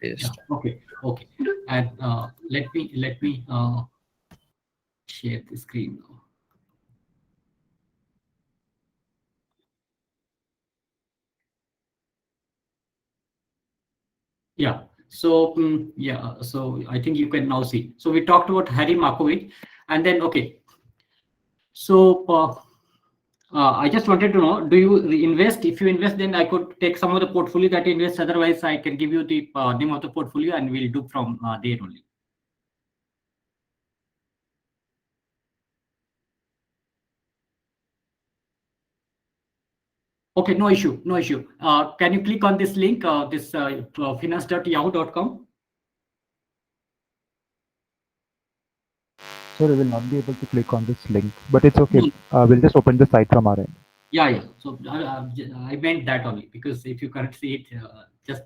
paste. Yeah. Okay. And let me share the screen now. Yeah. So yeah. So I think you can now see. So we talked about Harry Markowitz, and then okay. So I just wanted to know: do you invest? If you invest, then I could take some of the portfolio that you invest. Otherwise, I can give you the name of the portfolio, and we'll do from there only. Okay, no issue, no issue. Can you click on this link, this finance.yahoo.com? Sorry, we will not be able to click on this link, but it's okay. No. We'll just open the site from our end. Yeah. So I meant that only, because if you can't see it, just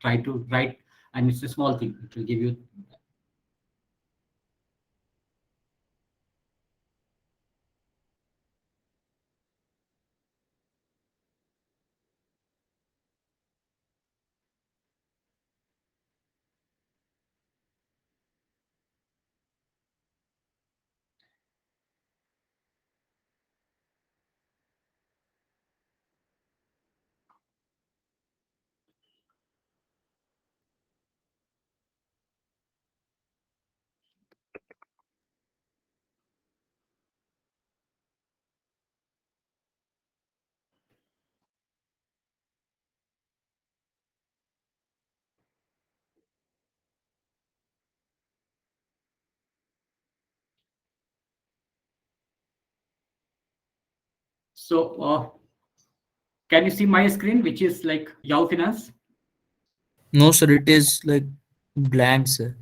try to write, and it's a small thing. It will give you. So can you see my screen, which is like Yahoo Finance? No, sir, it is like blank, sir.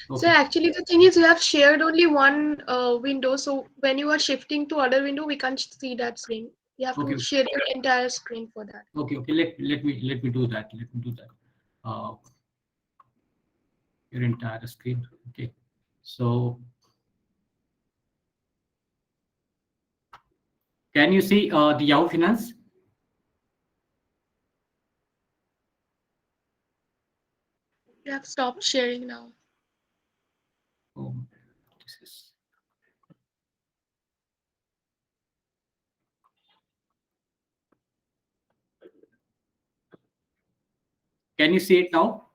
So Okay. actually the thing is you have shared only one window. So when you are shifting to other window, we can't see that screen. You have Okay. to share your entire screen for that. Okay. Let me do that. Let me do that. Your entire screen. Okay. So can you see the Yahoo Finance? You have stopped sharing now. Oh, this is. Can you see it now?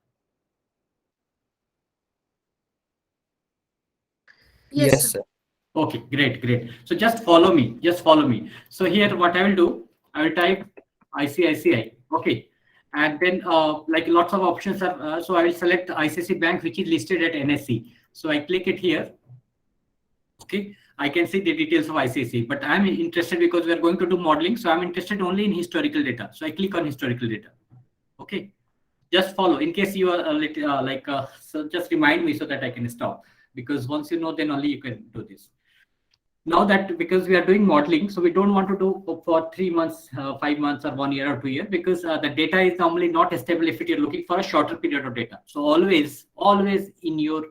Yes, Yes, sir. sir. Okay, great. So just follow me. Just follow me. So here, what I will do, I will type ICICI. Okay, and then like lots of options are. So I will select ICICI Bank, which is listed at NSE. So I click it here. Okay, I can see the details of ICICI, but I'm interested because we are going to do modeling. So I'm interested only in historical data. So I click on historical data. Okay, just follow in case you are so just remind me so that I can stop, because once you know, then only you can do this. Now that, because we are doing modeling, so we don't want to do for 3 months, 5 months, or 1 year or 2 years, because the data is normally not stable if you're looking for a shorter period of data. So always in your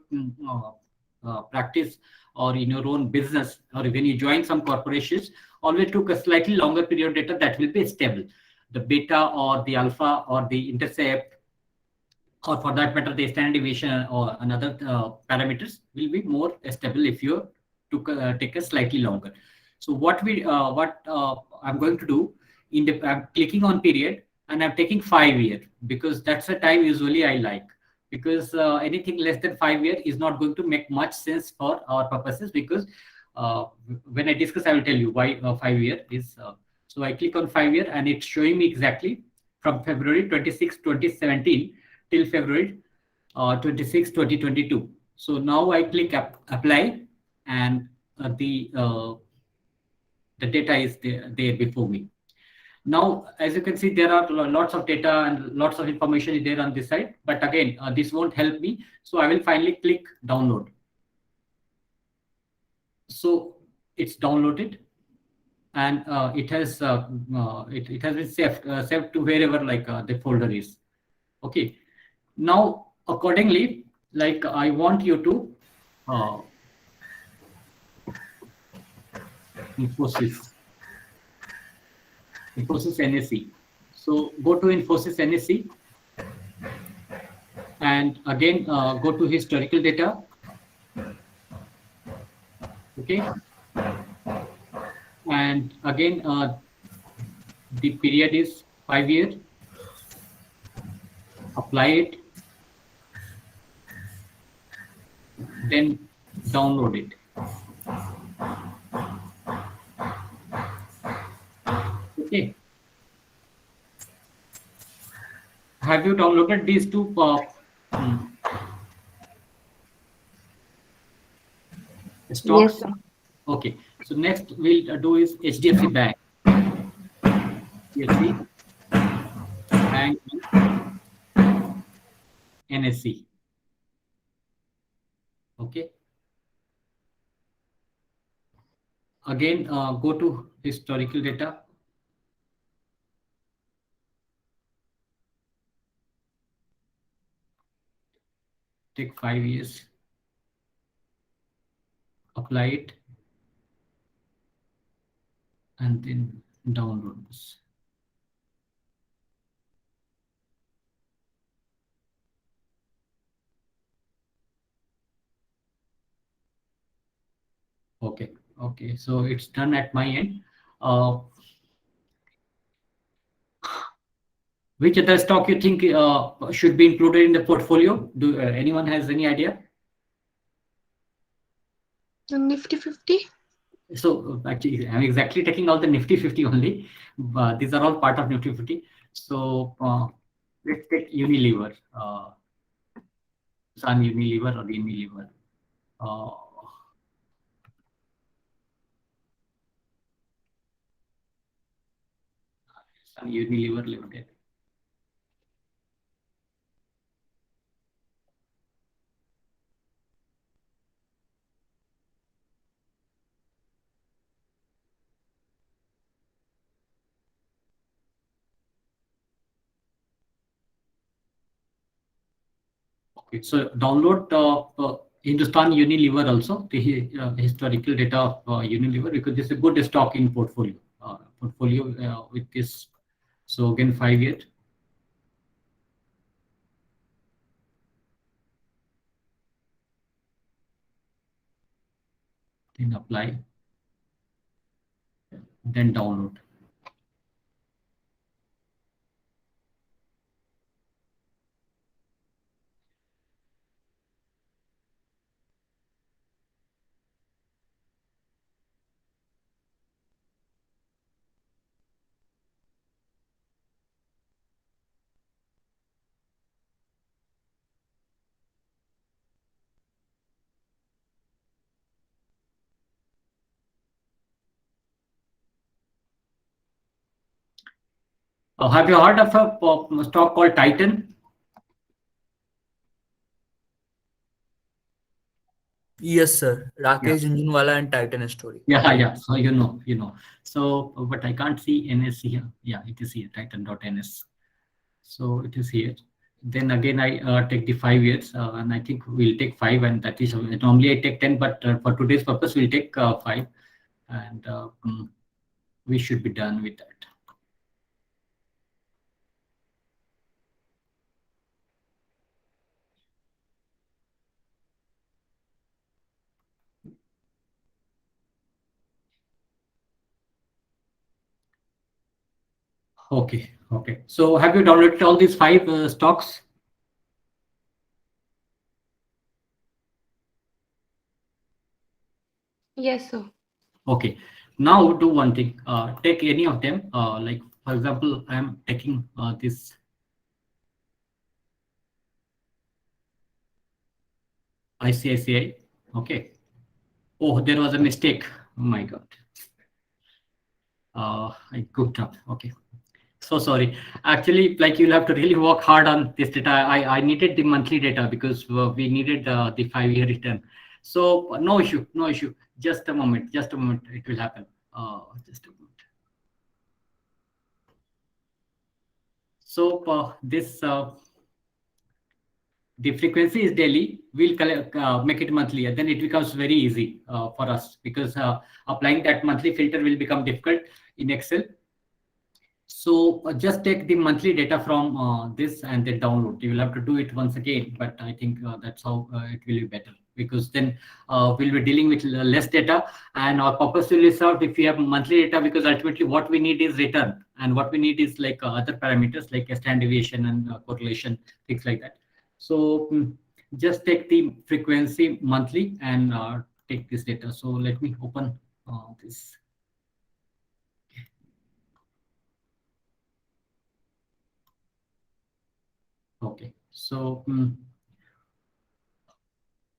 practice, or in your own business, or when you join some corporations, always took a slightly longer period of data that will be stable. The beta or the alpha or the intercept, or for that matter, the standard deviation or another parameters will be more stable if you take a slightly longer. So what I'm going to do, I'm clicking on period, and I'm taking 5 years, because that's the time usually I like, because anything less than 5 years is not going to make much sense for our purposes, because uh, when I discuss, I will tell you why 5 year is. So I click on 5 year, and it's showing me exactly from February 26, 2017 till February 26, 2022. So now I click apply, and the data is there before me. Now, as you can see, there are lots of data and lots of information is there on this side. But again, this won't help me. So I will finally click download. So it's downloaded, and it has it has been saved to wherever the folder is. Okay. Now, accordingly, like I want you to Infosys NSE. So go to Infosys NSE, and And again, go to historical data. Okay. And again, the period is 5 years. Apply it, then download it. Okay. Have you downloaded these two? Stocks? Yes, sir. Okay. So next we'll do is HDFC Bank. HDFC Bank NSE. Okay. Again, go to historical data. Take 5 years. Apply it. And then download this. Okay. Okay. So it's done at my end. Which other stock you think should be included in the portfolio? Do anyone has any idea? The Nifty 50. So actually, I'm exactly taking all the Nifty 50 only. But these are all part of Nifty 50. So let's take Unilever. Sun Unilever or Unilever. Sun Unilever Limited. Okay, so download Hindustan Unilever also, the historical data of Unilever, because this is a good stock in portfolio. With this, so again 5 years. Then apply, then download. Have you heard of a stock called Titan? Yes, sir. Rakesh Jhunjhunwala and Titan story. Yeah. So you know. So, but I can't see NS here. Yeah, it is here, Titan.ns. So it is here. Then again, I take the 5 years, and I think we'll take 5, and that is normally I take 10, but for today's purpose, we'll take 5, and we should be done with that. Okay. So have you downloaded all these 5 stocks? Yes, sir. Okay. Now do one thing. Take any of them. Like for example, I am taking this ICICI. Okay. Oh, there was a mistake. Oh my God. I goofed up. Okay. So sorry. Actually, like you'll have to really work hard on this data. I needed the monthly data because we needed the 5-year return. So no issue. Just a moment. It will happen. Just a moment. So this the frequency is daily. We'll make it monthly, and then it becomes very easy for us because applying that monthly filter will become difficult in Excel. So just take the monthly data from this and then download. You will have to do it once again, but I think that's how it will be better, because then we'll be dealing with less data, and our purpose will be served if we have monthly data, because ultimately what we need is return, and what we need is like other parameters like standard deviation and correlation, things like that. So just take the frequency monthly and take this data. So let me open this. Okay, so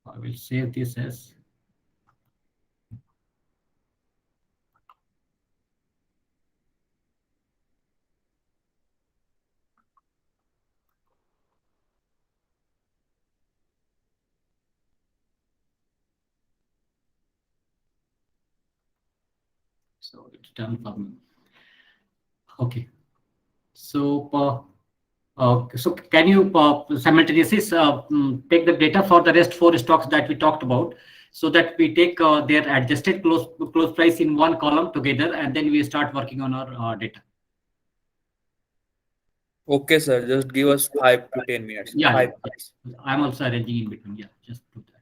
I will save this as. So it's done for me. Okay, so so can you simultaneously take the data for the rest four stocks that we talked about, so that we take their adjusted close price in one column together, and then we start working on our data. Okay, sir. Just give us 5 to 10 minutes. Yeah, yeah, 5 minutes. yeah. I'm also arranging in between. Yeah, just do that.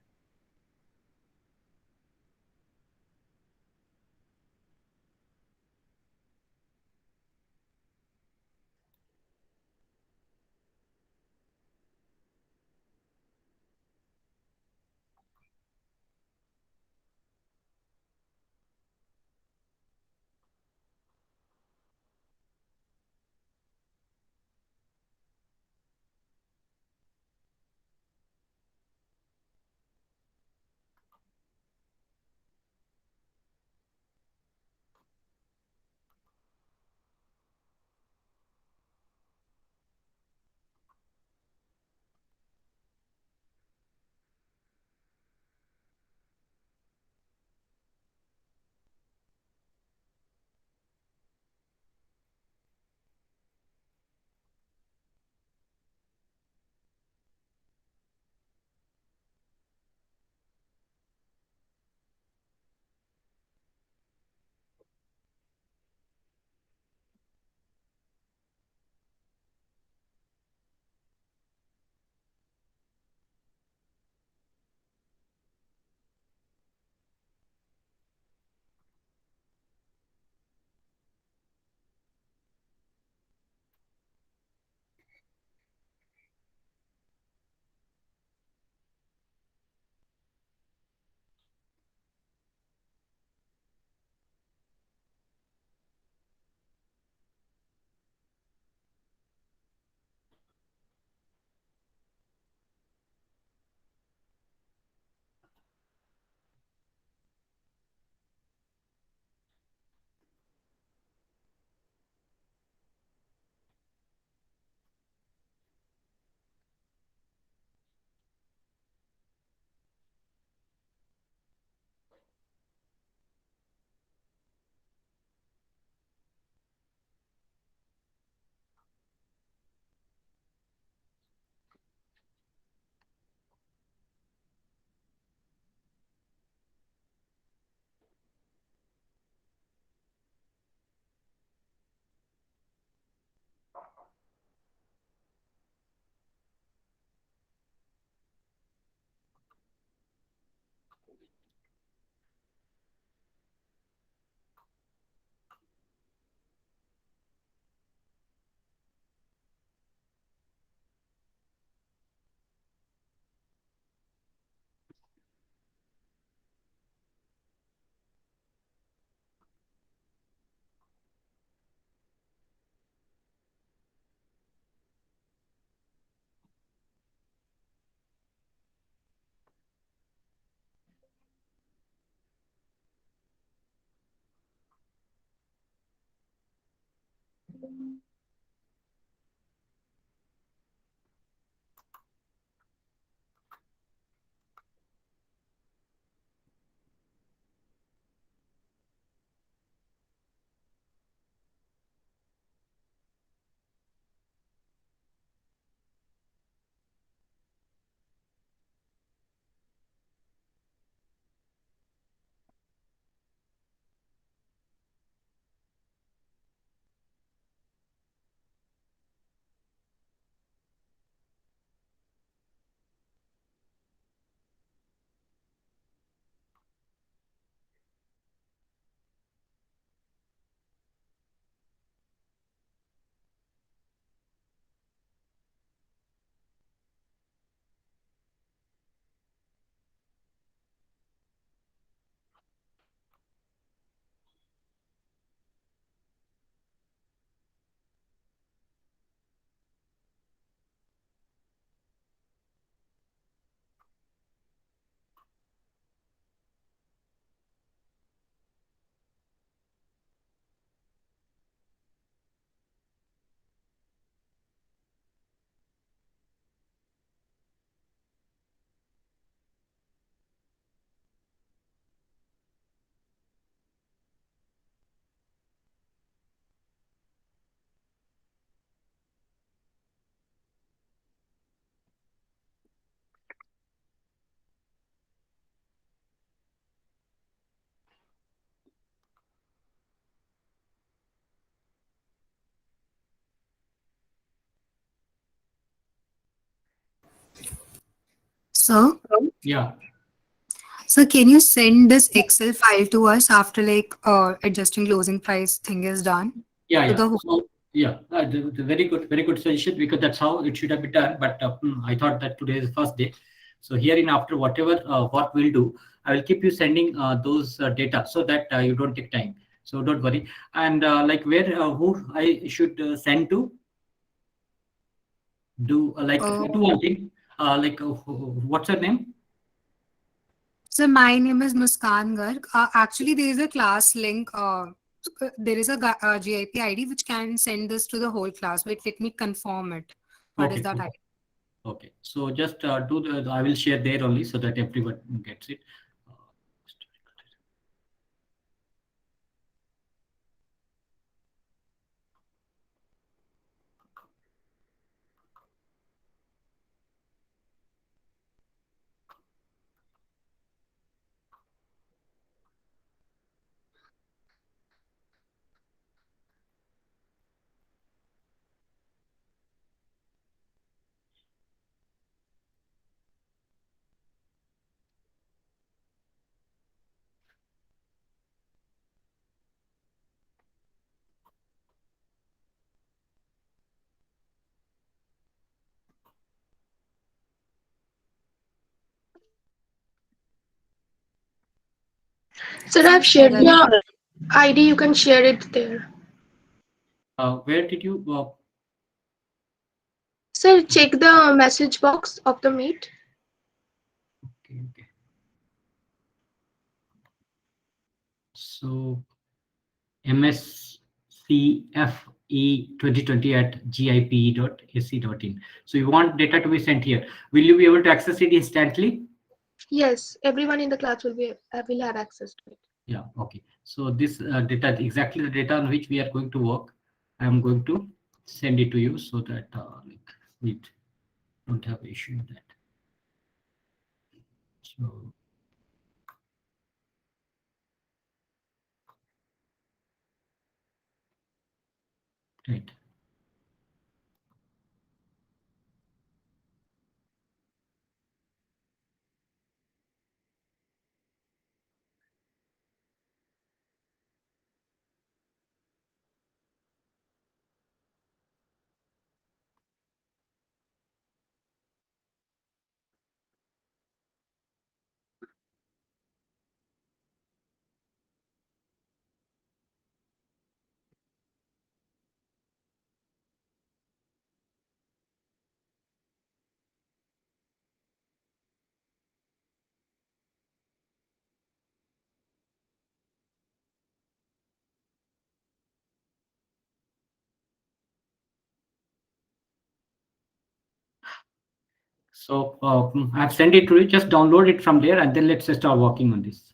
So, Yeah. so can you send this Excel file to us after like adjusting closing price thing is done Yeah, to yeah. the whole? So yeah, the very good suggestion, because that's how it should have been done. But I thought that today is the first day. So here in after whatever what we'll do, I will keep you sending those data so that you don't take time. So don't worry. And like where who I should send to, do do one thing. What's her name? So my name is Muskan Garg. Actually, there is a class link. There is a GIP ID which can send this to the whole class. Wait, let me confirm it. What is Okay, that cool. ID? Okay. So just do the. I will share there only so that everyone gets it. Uh, Sir, I've shared the ID. You can share it there. where did you? Sir, check the message box of the Meet. Okay, okay. So mscfe2020@gip.ac.in. So you want data to be sent here. Will you be able to access it instantly? Yes, everyone in the class will have access to it. Yeah, okay. So this data, exactly the data on which we are going to work, I am going to send it to you so that like we don't have issue with that. So right. So I've sent it to you. Just download it from there, and then let's start working on this.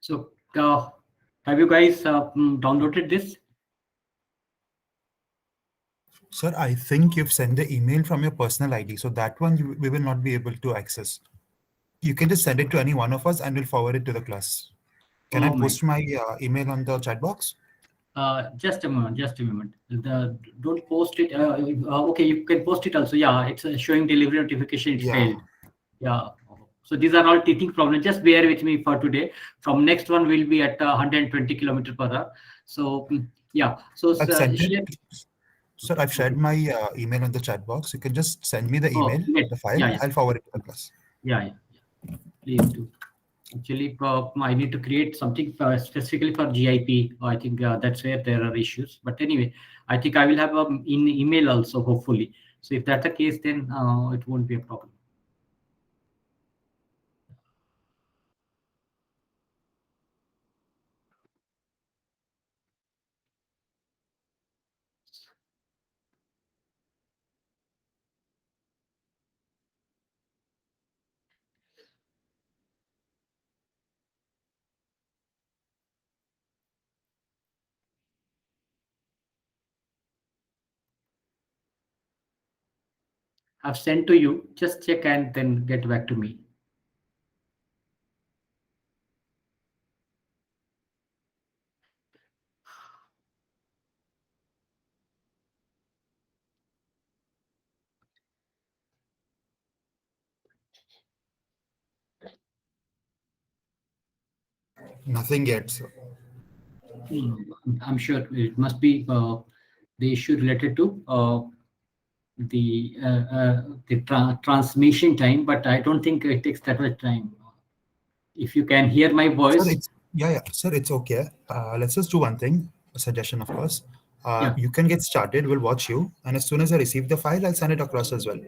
So have you guys downloaded this? Sir, I think you've sent the email from your personal ID, so that one we will not be able to access. You can just send it to any one of us and we'll forward it to the class. Can I Oh my. post my email on the chat box? Just a moment. Just a moment. Don't post it. Okay, you can post it also. Yeah, it's showing delivery notification. It Yeah. failed. Yeah. So these are all teething problems. Just bear with me for today. From next one, we'll be at 120 kilometer per hour. So yeah. So I've sent share. it. Sir, I've shared my email on the chat box. You can just send me the Oh, email, wait. the file. Yeah, yeah, I'll forward it to the class. yeah, yeah. Please do. Actually, I need to create something specifically for GIP. I think that's where there are issues. But anyway, I think I will have in email also, hopefully. So if that's the case, then it won't be a problem. I've sent to you. Just check and then get back to me. Nothing yet, sir. I'm sure it must be the issue related to the transmission time, but I don't think it takes that much time. If you can hear my Sir, voice, yeah, sir, it's okay. Let's just do one thing. A suggestion, of course. Yeah. You can get started. We'll watch you, and as soon as I receive the file, I'll send it across as well.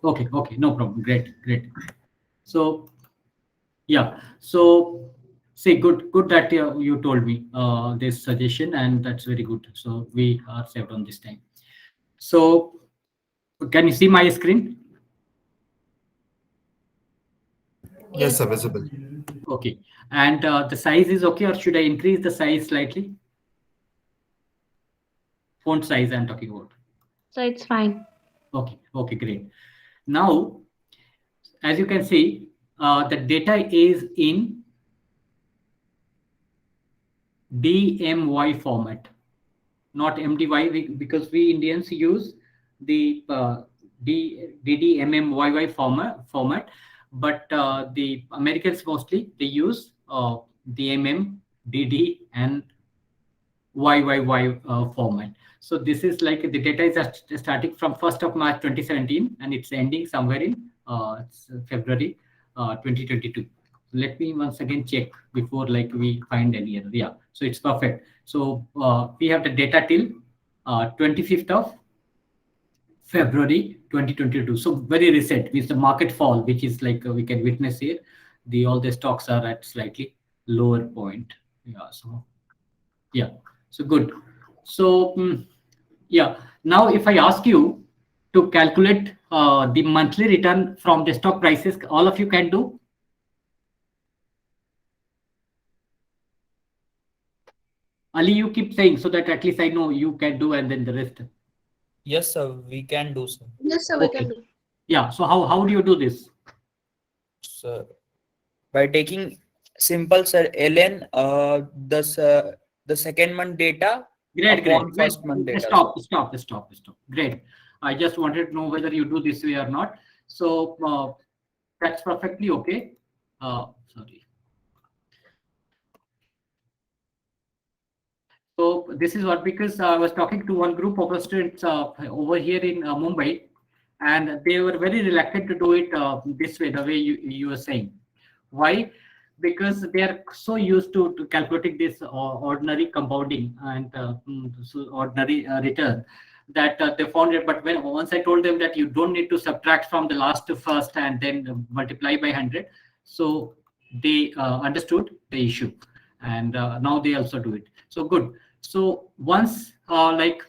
okay, no problem. Great. So yeah, so say good that you told me this suggestion, and that's very good. So we are saved on this time. So can you see my screen? Yes, sir, visible. Okay, and the size is okay, or should I increase the size slightly? Font size I'm talking about. So it's fine. Okay, great. Now, as you can see, the data is in DMY format, not MDY, because we Indians use the DDMMYY format, but the Americans mostly they use the DD, and YYY format. So this is like the data is starting from 1st of March 2017 and it's ending somewhere in February 2022. Let me once again check before like we find any error. Yeah, so it's perfect. So we have the data till 25th of February 2022. So very recent, means the market fall, which is like we can witness here. All the stocks are at slightly lower point. Yeah, so good. So yeah, now if I ask you to calculate the monthly return from the stock prices, all of you can do. Ali, you keep saying so that at least I know you can do, and then the rest. Yes, sir, we can do so. Yes, sir, we Okay. can do. Yeah. So how do you do this? Sir, by taking simple, sir, ln the second month data Great. upon first month data. Stop. Great. I just wanted to know whether you do this way or not. So that's perfectly okay. Sorry. So this is what, because I was talking to one group of students over here in Mumbai, and they were very reluctant to do it this way, the way you were saying. Why? Because they are so used to calculating this ordinary compounding and so ordinary return, that they found it. But once I told them that you don't need to subtract from the last to first and then multiply by 100, so they understood the issue, and now they also do it. So good. So once like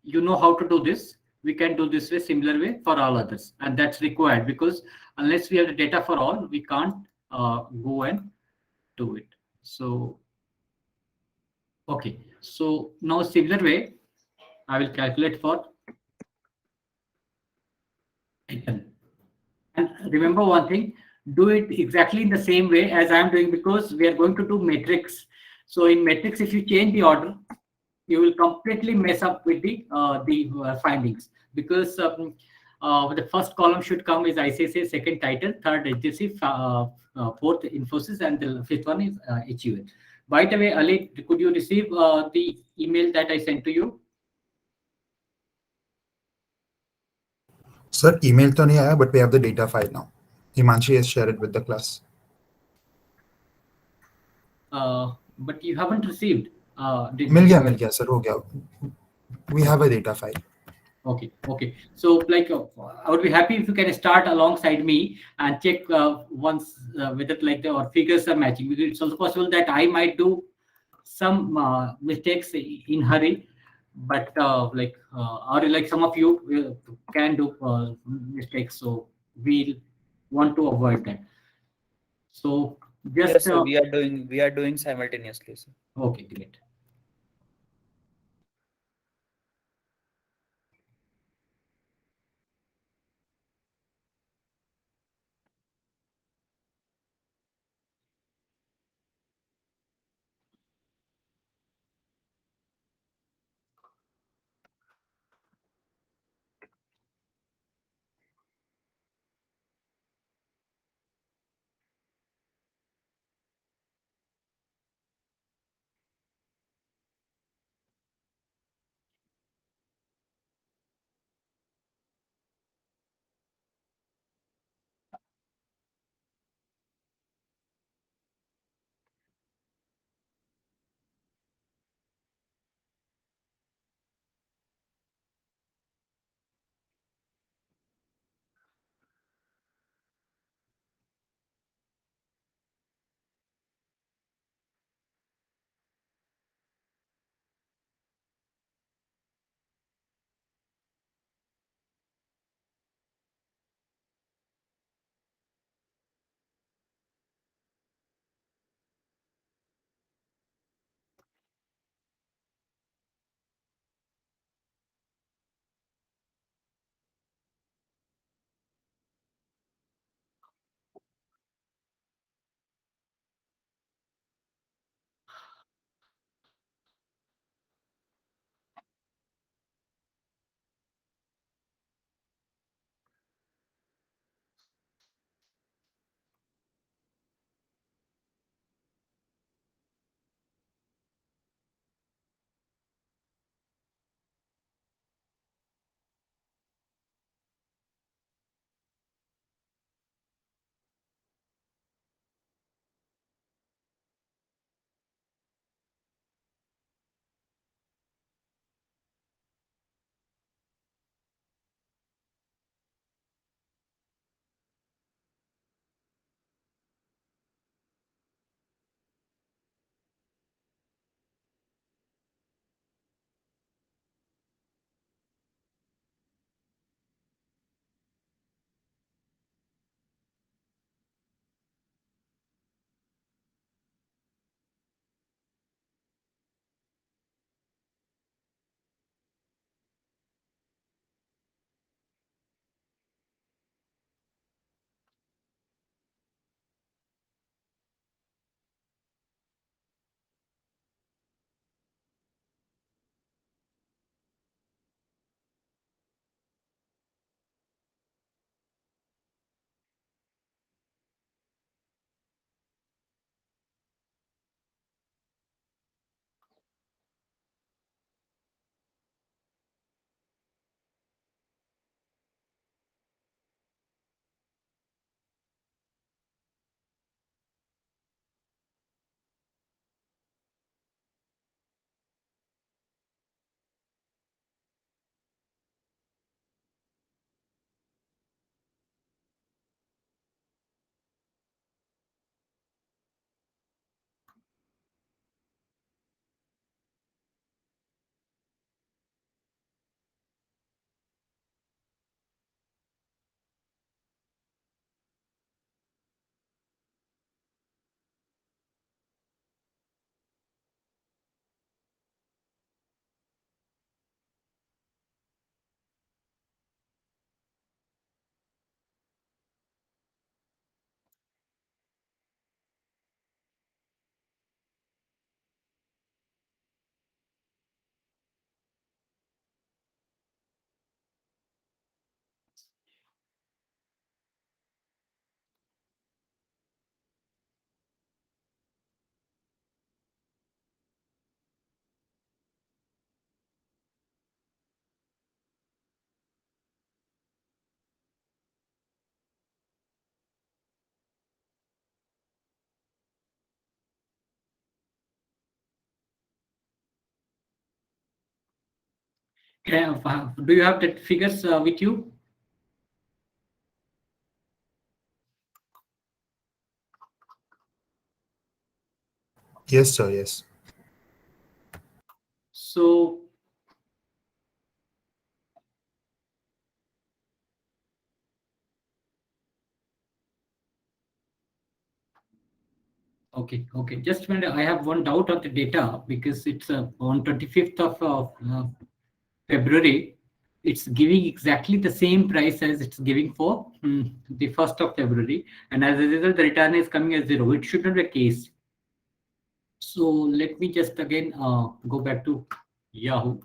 you know how to do this, we can do this way, similar way for all others, and that's required, because unless we have the data for all, we can't go and do it. So okay, so now similar way I will calculate for return. And remember one thing, do it exactly in the same way as I am doing, because we are going to do matrix. So in matrix, if you change the order, you will completely mess up with the findings, because the first column should come is ICICI, second title, third HDFC, fourth Infosys, and the fifth one is HUL. By the way, Ali, could you receive the email that I sent to you? Sir, email to nahi aaya, but we have the data file now. Himanshi has shared it with the class. but you haven't received. मिल गया sir, हो गया. We have a data file. Okay. So, like, I would be happy if you can start alongside me and check once whether like the or figures are matching. Because it's also possible that I might do some mistakes in hurry, but or like some of you can do mistakes. So we'll want to avoid that. So just Yes, sir. We are doing simultaneously, sir. okay, great. Do you have that figures with you? Yes, sir. Yes. So okay, okay. Just when I have one doubt on the data because it's on 25th of February, it's giving exactly the same price as it's giving for the 1st of February, and as a result, the return is coming as 0. It should not be the case. So let me just again go back to Yahoo.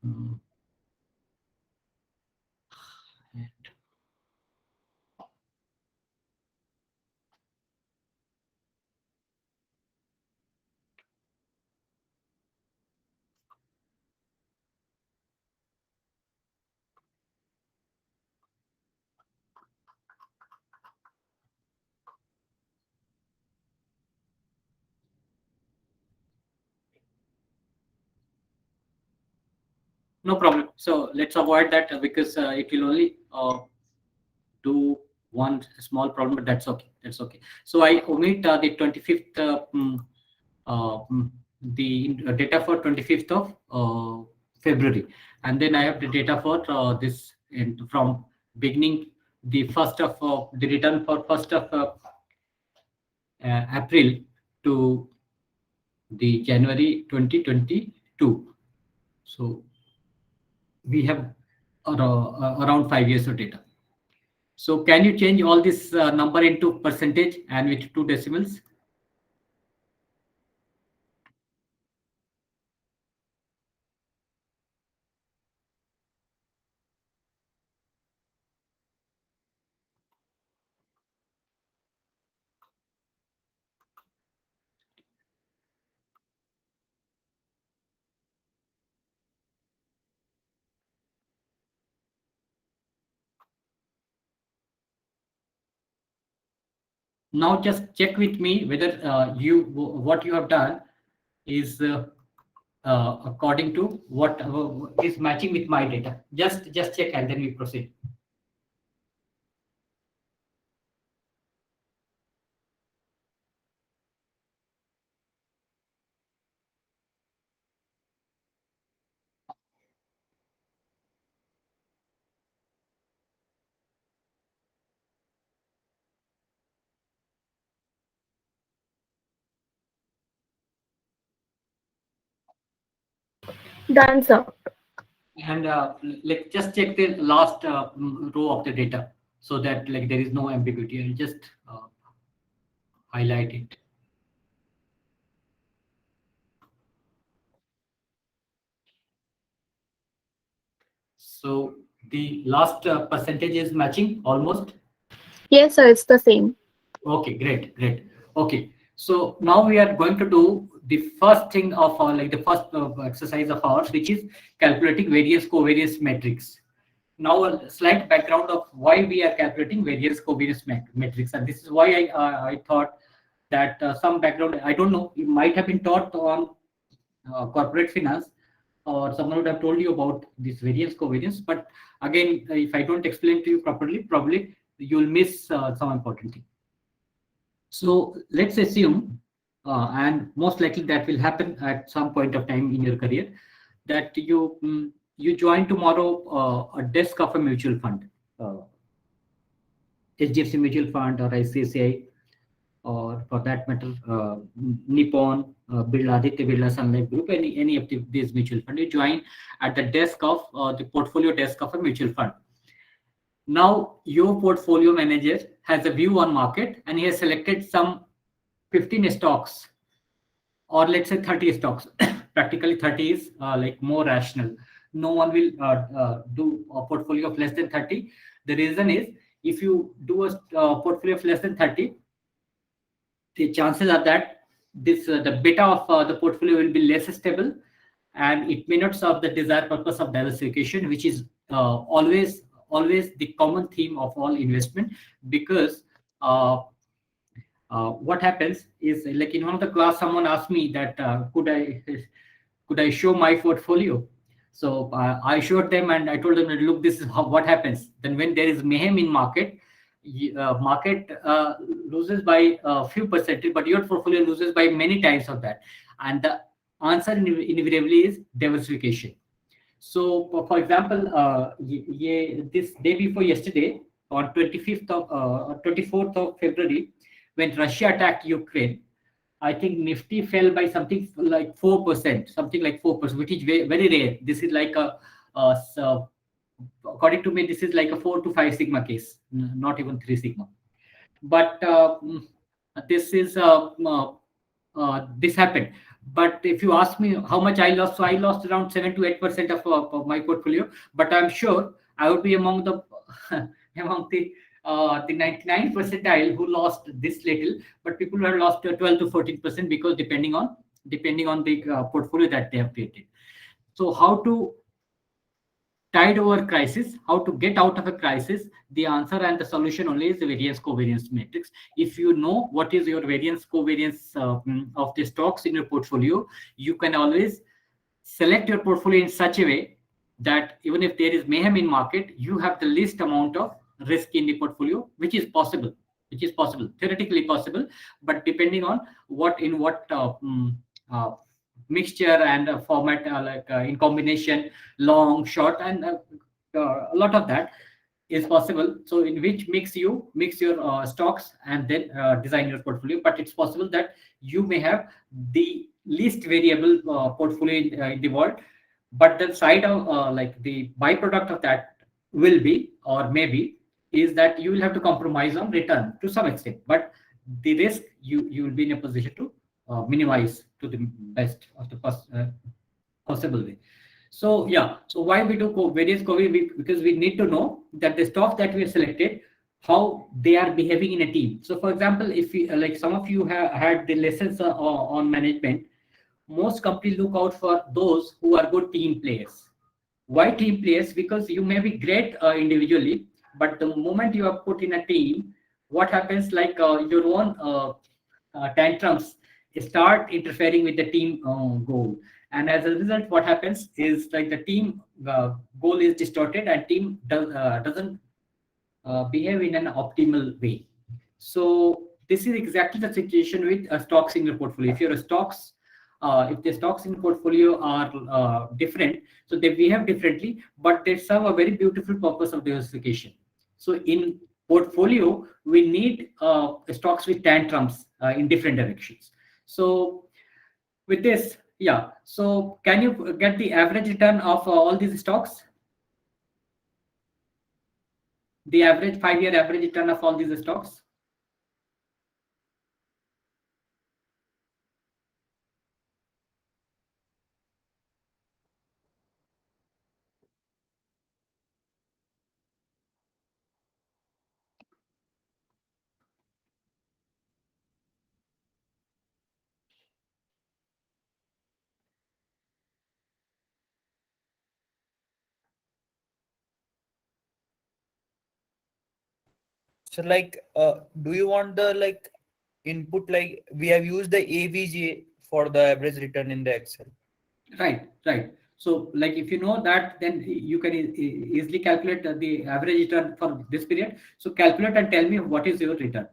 Mm. No problem. So let's avoid that because it will only do one small problem, but that's okay. That's okay. So I omit the 25th, the data for 25th of February, and then I have the data for this from beginning the first of the return for 1st of April to the January 2022. So we have around 5 years of data. So can you change all this number into percentage and with 2 decimals? Now just check with me whether what you have done is according to what is matching with my data. Just check and then we proceed. Done, sir. And like just check the last row of the data so that like there is no ambiguity. I'll just highlight it. So the last percentage is matching almost. Yes, sir, it's the same. Okay, great, great. Okay, so now we are going to do the first thing of our like the first exercise of ours, which is calculating various covariance metrics. Now a slight background of why we are calculating various covariance metrics, and this is why I thought that some background, I don't know, it might have been taught on corporate finance, or someone would have told you about this variance covariance. But again, if I don't explain to you properly, probably you'll miss some important thing. So let's assume, and most likely that will happen at some point of time in your career, that you join tomorrow a desk of a mutual fund, HDFC mutual fund or ICICI, or for that matter, Nippon, Aditya Birla Sun Life Group, any of these mutual fund. You join at the desk of the portfolio desk of a mutual fund. Now your portfolio manager has a view on market and he has selected some 15 stocks, or let's say 30 stocks. Practically 30 is like more rational. No one will do a portfolio of less than 30. The reason is, if you do a portfolio of less than 30, the chances are that this the beta of the portfolio will be less stable, and it may not serve the desired purpose of diversification, which is always the common theme of all investment. Because what happens is, like in one of the class, someone asked me that could I could I show my portfolio? So I showed them and I told them, look, this is what happens. Then when there is mayhem in market, market loses by a few percentage, but your portfolio loses by many times of that. And the answer invariably is diversification. So, for example, this day before yesterday, on 25th of 24th of February, when Russia attacked Ukraine, I think Nifty fell by something like 4%, something like 4%, which is very, very rare. This is like so according to me, this is like a 4 to 5 sigma case, not even 3 sigma. But this is this happened. But if you ask me how much I lost, so I lost around 7 to 8% of my portfolio. But I'm sure I would be among the among the 99 percentile who lost this little. But people who have lost 12 to 14% because depending on the portfolio that they have created. So how to tide over crisis, how to get out of a crisis, the answer and the solution only is the variance covariance matrix. If you know what is your variance covariance of the stocks in your portfolio, you can always select your portfolio in such a way that even if there is mayhem in market, you have the least amount of risk in the portfolio, which is possible, theoretically possible, but depending on what uh, mixture and format, in combination, long, short, and a lot of that is possible. So in which mix your stocks and then design your portfolio. But it's possible that you may have the least variable portfolio in the world, but the side of like the byproduct of that will be, or maybe, is that you will have to compromise on return to some extent, but the risk you will be in a position to minimize to the best of the possible way. So yeah, so why we do various COVID? Because we need to know that the stocks that we have selected, how they are behaving in a team. So for example, if we, like some of you have had the lessons on management, most companies look out for those who are good team players. Why team players? Because you may be great individually, but the moment you are put in a team, what happens, like your own tantrums start interfering with the team goal, and as a result what happens is like the team goal is distorted and team doesn't behave in an optimal way. So this is exactly the situation with stocks in your portfolio. If your stocks, if the stocks in portfolio are different, so they behave differently, but they serve a very beautiful purpose of diversification. So in portfolio, we need stocks with tantrums in different directions. So with this, yeah. So can you get the average return of all these stocks? The average 5-year average return of all these stocks? So like, do you want the like input, like we have used the AVG for the average return in the Excel? Right, right. So, like if you know that, then you can easily calculate the average return for this period. So, calculate and tell me what is your return.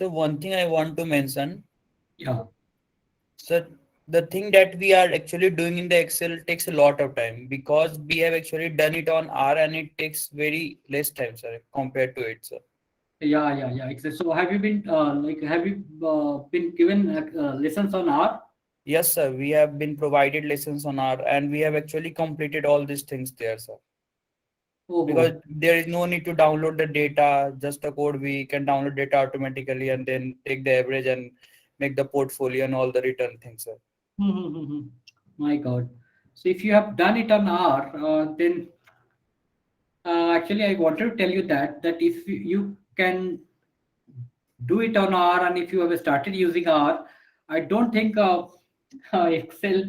So one thing I want to mention, Yeah. so the thing that we are actually doing in the Excel takes a lot of time because we have actually done it on R and it takes very less time, sir, compared to it, sir. Yeah. Exactly. So have you been have you been given lessons on R? Yes, sir. We have been provided lessons on R and we have actually completed all these things there, sir. Oh, Because oh. there is no need to download the data, just the code. We can download data automatically and then take the average and make the portfolio and all the return things, sir. Hmm. My God. So if you have done it on R, then actually I wanted to tell you that if you can do it on R, and if you have started using R, I don't think Excel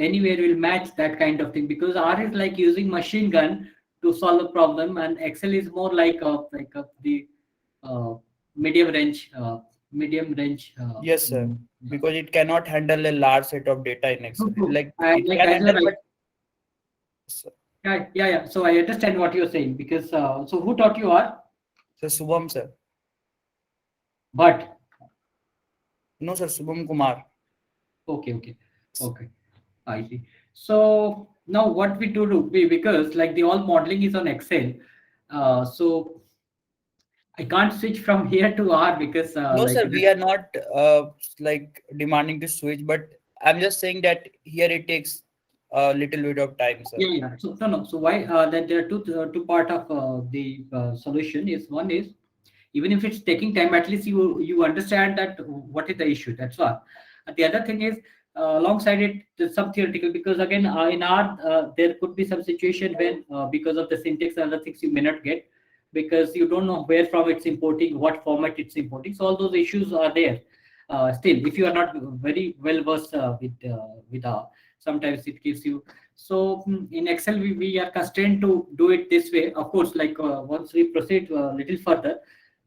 anywhere will match that kind of thing, because R is like using machine gun to solve a problem, and Excel is more like the uh, medium range, medium range. Yes, sir. Yeah. Because it cannot handle a large set of data in Excel. True, true. Like And it like can as you're handle, right. but Yeah. So I understand what you're saying, because so who taught you R? so Subham, sir. But No, sir, Subham Kumar. okay. Okay. I see. So now what we do, because like the all modeling is on Excel, so I can't switch from here to R, because No, sir, we are not like demanding to switch, but I'm just saying that here it takes a little bit of time, sir. yeah. So no. So why that there are two part of the solution is, one is, even if it's taking time, at least you understand that what is the issue. That's all. And the other thing is, alongside it, there's some theoretical, because again in R there could be some situation when because of the syntax and other things you may not get, because you don't know where from it's importing, what format it's importing. So all those issues are there. Still, if you are not very well versed with R, sometimes it gives you. So in Excel, we are constrained to do it this way. Of course, like once we proceed a little further,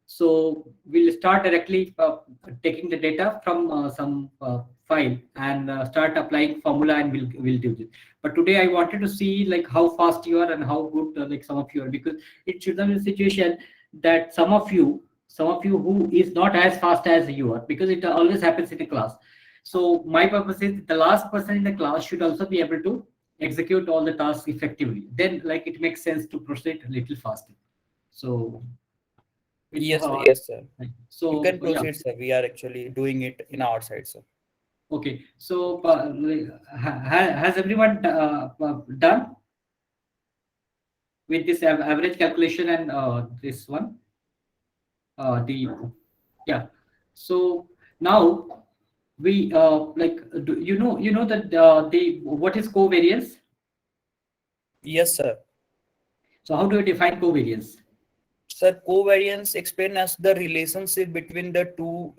so we'll start directly taking the data from some file, and start applying formula, and we'll do this. But today I wanted to see like how fast you are and how good like some of you are, because it should not be a situation that some of you who is not as fast as you are, because it always happens in a class. So my purpose is the last person in the class should also be able to execute all the tasks effectively. Then like it makes sense to proceed a little faster. So with Yes, sir. You so can yeah. proceed, sir. We are actually doing it in our side, sir. Okay. So has everyone done with this average calculation and this one? The Yeah. So now we you know that the what is covariance? Yes, sir. So how do you define covariance? Sir, covariance explain us the relationship between the two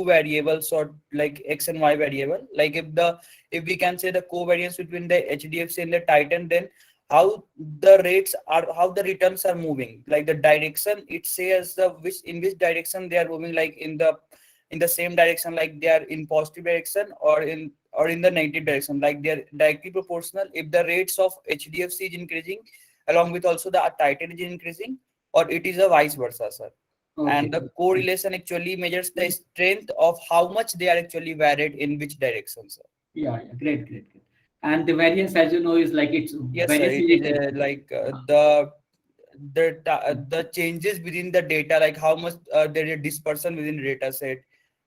variables or like x and y variable. Like if we can say the covariance between the HDFC and the Titan, then how the returns are moving. Like the direction, it says the which in which direction they are moving, like in the same direction, like they are in positive direction or in the negative direction, like they are directly proportional. If the rates of HDFC is increasing, along with also the Titan is increasing, or it is a vice versa, sir. Okay. And the correlation actually measures the strength of how much they are actually varied in which direction, sir. Yeah. Great. And the variance, as you know, is like it's Yes, sir. variance It is is a like the changes within the data, like how much there is dispersion within the data set.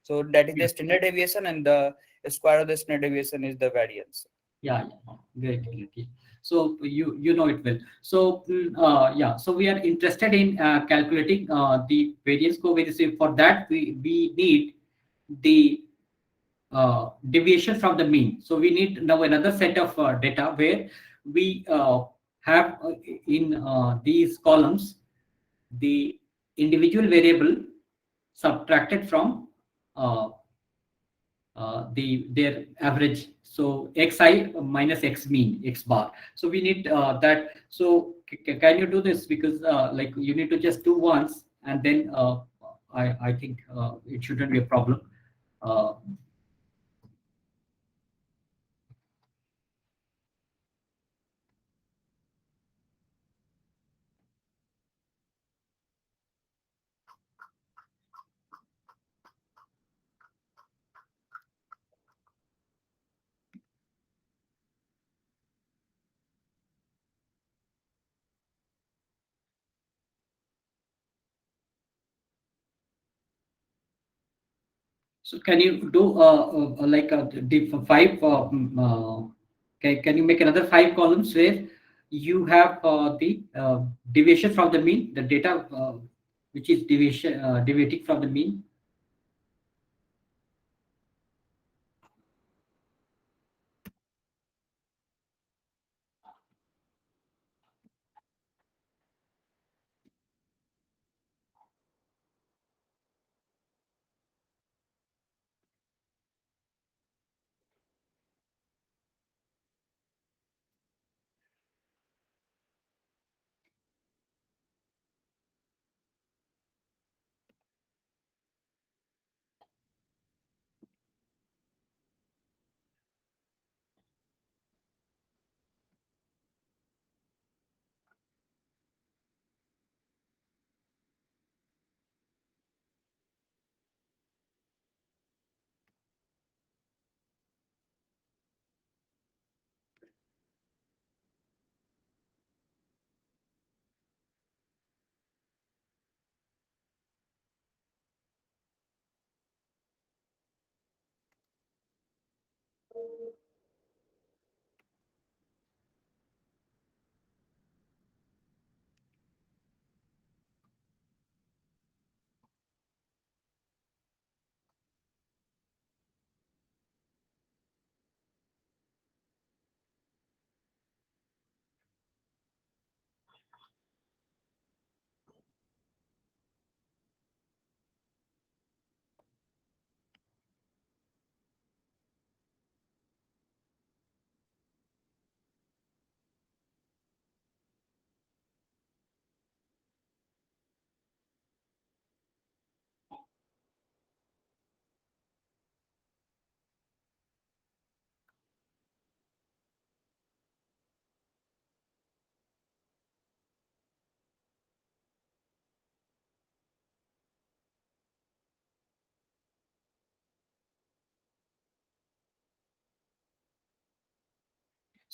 So that is the standard deviation, and the square of the standard deviation is the variance. yeah. Great. Yeah. So you know it well. So yeah. So we are interested in calculating the variance covariance. So for that, we need the deviation from the mean. So we need now another set of data where we have in these columns the individual variable subtracted from uh, their average. So xi minus x mean, x bar. So we need that. So can you do this? Because like you need to just do once, and then I think it shouldn't be a problem. Uh, So can you do like five? Can you make another 5 columns where you have the deviation from the mean, the data which is deviating from the mean?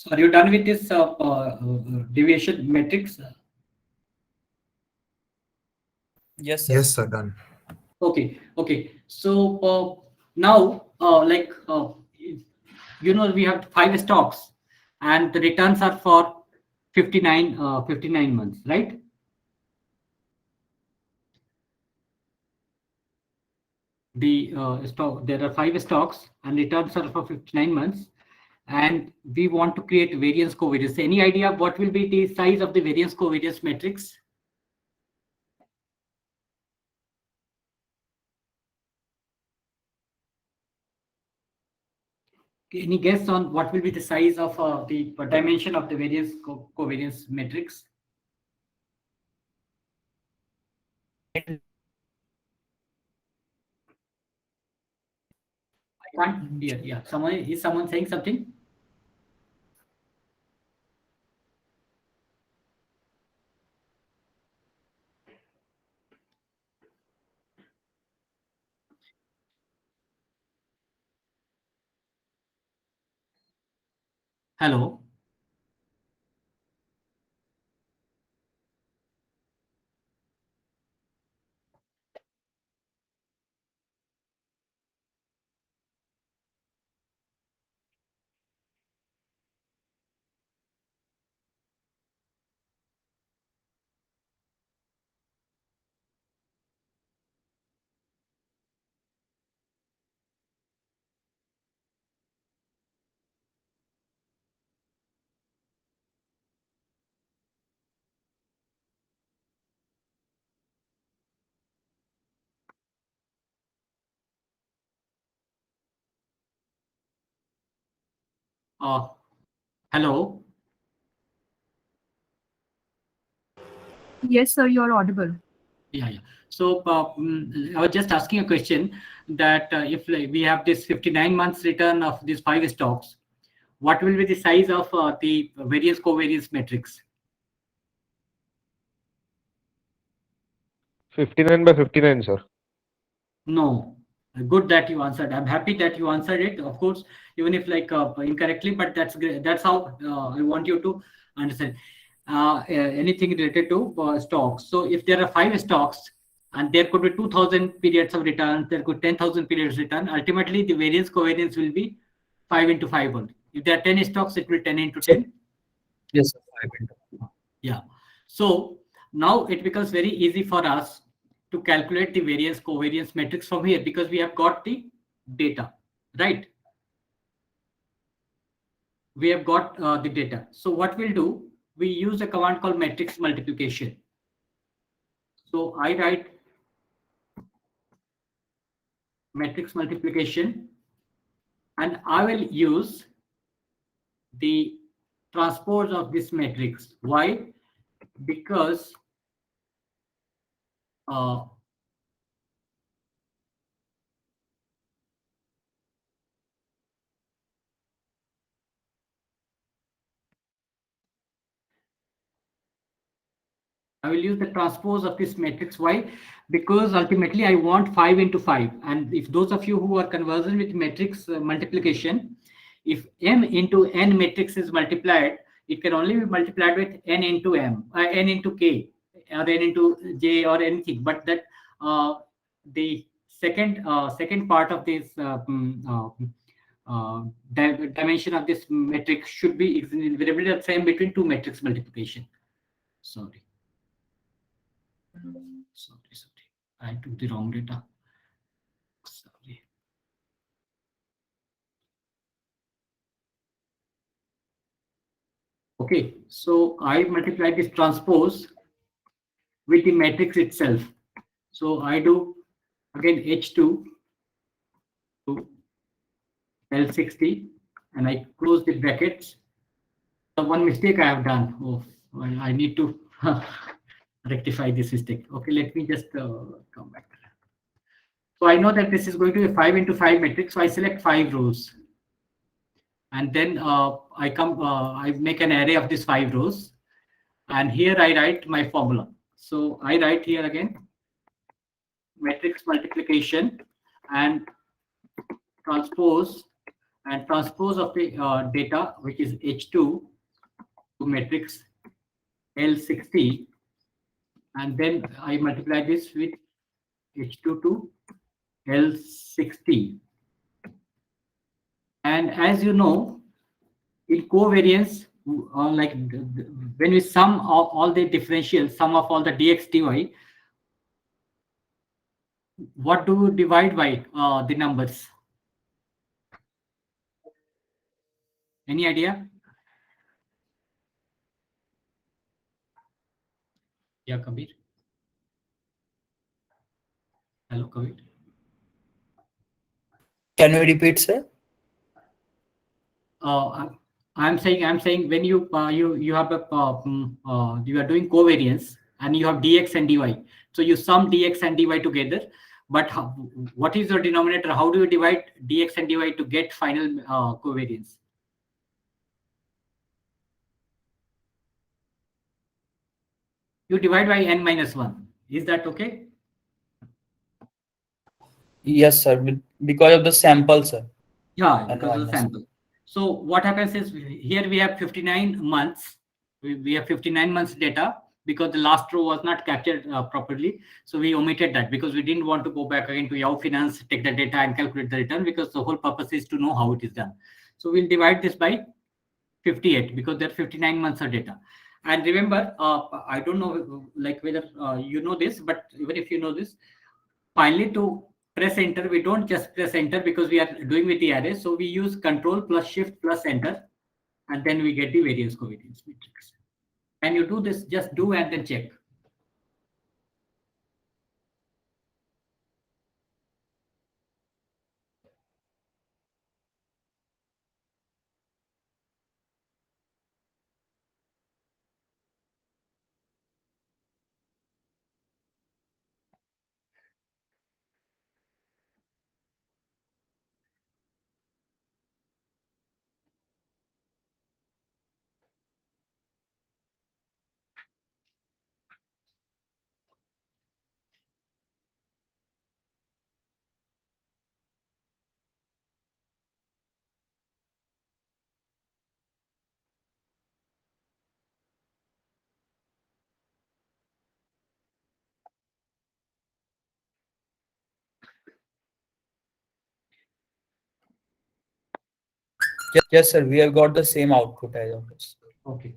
So are you done with this deviation matrix? Yes, sir. Yes, sir, done. Okay, okay. So now, we have 5 stocks, and the returns are for 59 months, right? There are 5 stocks, and returns are for 59 months, and we want to create variance covariance. Any idea what will be the size of the variance covariance matrix? Any guess on what will be the size of the dimension of the variance covariance matrix? I can't hear. Yeah, someone saying something? Hello. Uh, Hello. Yes, sir, you're audible. Yeah, yeah. So I was just asking a question that if we have this 59 months return of these 5 stocks, what will be the size of the variance covariance matrix? 59 by 59, sir. No. Good that you answered. I'm happy that you answered it. Of course, even if incorrectly, but that's great. That's how I want you to understand anything related to stocks. So if there are 5 stocks, and there could be 2000 periods of return, there could 10,000 periods return. Ultimately, the variance covariance will be 5 into 5 only. If there are 10 stocks, it will 10 into 10. Yes, sir. 5 into. Yeah. So now it becomes very easy for us to calculate the variance covariance matrix from here because we have got the data, right? We have got the data. So what we'll do, we use a command called matrix multiplication. So I write matrix multiplication, and I will use the transpose of this matrix. Why? Because I will use the transpose of this matrix. Why? Because ultimately I want 5 into 5. And if those of you who are conversant with matrix multiplication, if m into n matrix is multiplied, it can only be multiplied with n into m, n into k, or n into j, or anything. But that the second part of this dimension of this matrix should be invariably the same between two matrix multiplication. Sorry. Sorry. I took the wrong data. Sorry. Okay, so I multiply this transpose with the matrix itself. So I do again H2 to L60, and I close the brackets. The one mistake I have done. Oh, well, I need to rectify this mistake. Okay, let me just come back. So I know that this is going to be 5 into 5 matrix. So I select 5 rows. And then I make an array of these 5 rows. And here I write my formula. So I write here again, matrix multiplication and transpose of the data, which is H2 to matrix L60. And then I multiply this with H2 to L60. And as you know, in covariance, like when we sum all the differentials, sum of all the dx dy, what do you divide by the numbers? Any idea? Yeah, Kabir. Hello, Kabir. Can you repeat, sir? I'm saying when you have a you are doing covariance and you have dx and dy, so you sum dx and dy together. But what is your denominator? How do you divide dx and dy to get final covariance? You divide by n minus 1. Is that okay? Yes, sir. Because of the sample, sir. Yeah, And because of the minus. sample. So what happens is here we have 59 months. We have 59 months data because the last row was not captured properly. So we omitted that because we didn't want to go back again to Yahoo Finance, take the data and calculate the return, because the whole purpose is to know how it is done. So we'll divide this by 58 because there are 59 months of data. And remember, I don't know like whether you know this, but even if you know this, finally to press enter, we don't just press enter because we are doing with the array. So we use control plus shift plus enter, and then we get the variance covariance matrix. And you do this, just do and then check. Yes, sir. We have got the same output as of this. Okay.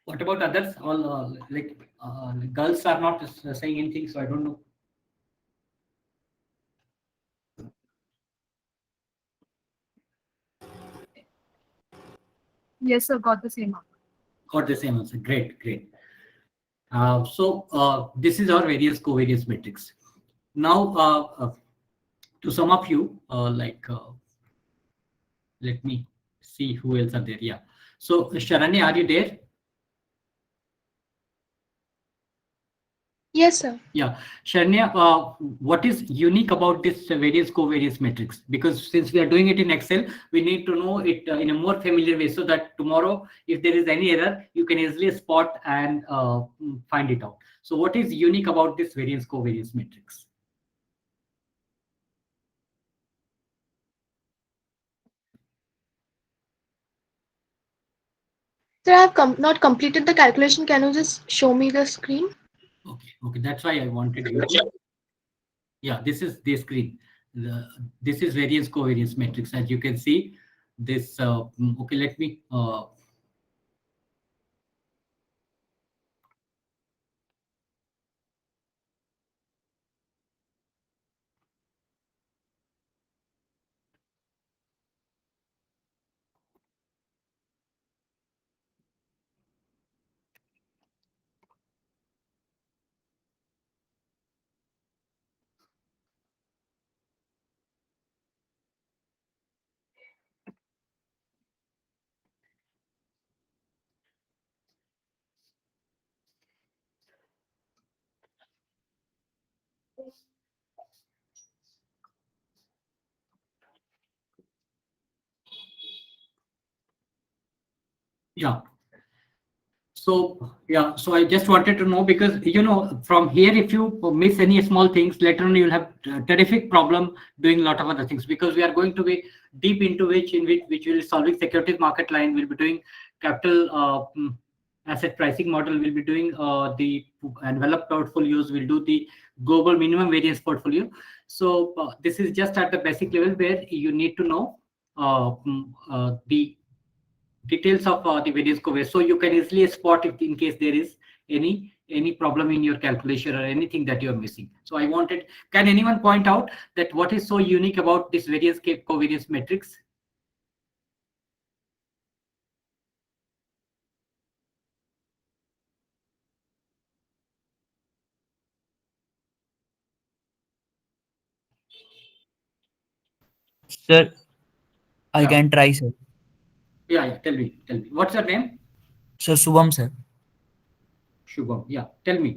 What about others? All girls are not saying anything, so I don't know. Yes, sir, got the same. Got the same answer. Great, great. This is our various covariance matrix. Now, to some of you, let me see who else are there. Yeah. So, Sharanya, are you there? Yes, sir. Yeah, Sharanya, what is unique about this various covariance matrix? Because since we are doing it in Excel, we need to know it in a more familiar way so that tomorrow, if there is any error, you can easily spot and find it out. So what is unique about this variance covariance matrix? Sir, I have not completed the calculation. Can you just show me the screen? Okay, okay, that's why I wanted you to. Yeah, this is the screen. This is variance covariance matrix. As you can see, this. Okay, let me. Yeah. So yeah, so I just wanted to know because from here if you miss any small things later on you'll have terrific problem doing a lot of other things because we are going to be deep into which will solving securities market line, will be doing capital asset pricing model, will be doing the enveloped portfolios, will do the global minimum variance portfolio. So this is just at the basic level where you need to know the details of the various covariance, so you can easily spot if in case there is any problem in your calculation or anything that you are missing. So I wanted, can anyone point out that what is so unique about this various covariance matrix? Sir, I Yeah, can try, sir. yeah, tell me what's your name? So Subham, sir. Shubham. Yeah, tell me.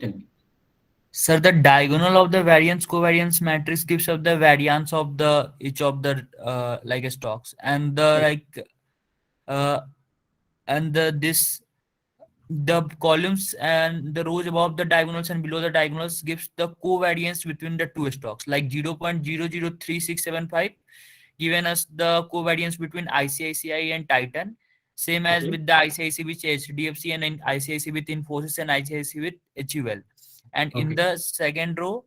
Sir, the diagonal of the variance covariance matrix gives us the variance of the each of the like stocks, and the Okay, uh and the columns and the rows above the diagonals and below the diagonals gives the covariance between the two stocks, like 0.003675 given us the covariance between ICICI and Titan, same as okay, with the ICICI with HDFC and ICICI with Infosys and ICICI with HUL. And in okay, the second row,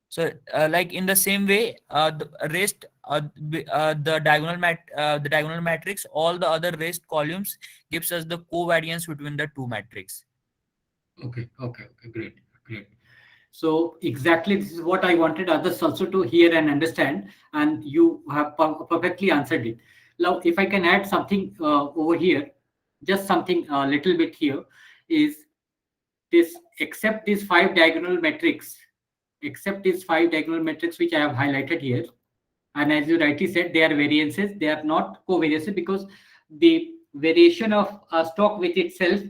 so like in the same way, the rest the diagonal matrix, all the other rest columns gives us the covariance between the two matrix. okay, great. So exactly this is what I wanted others also to hear and understand, and you have perfectly answered it. Now, if I can add something over here, just something a little bit here, is this, except these five diagonal metrics which I have highlighted here, and as you rightly said, they are variances, they are not covariances, because the variation of a stock with itself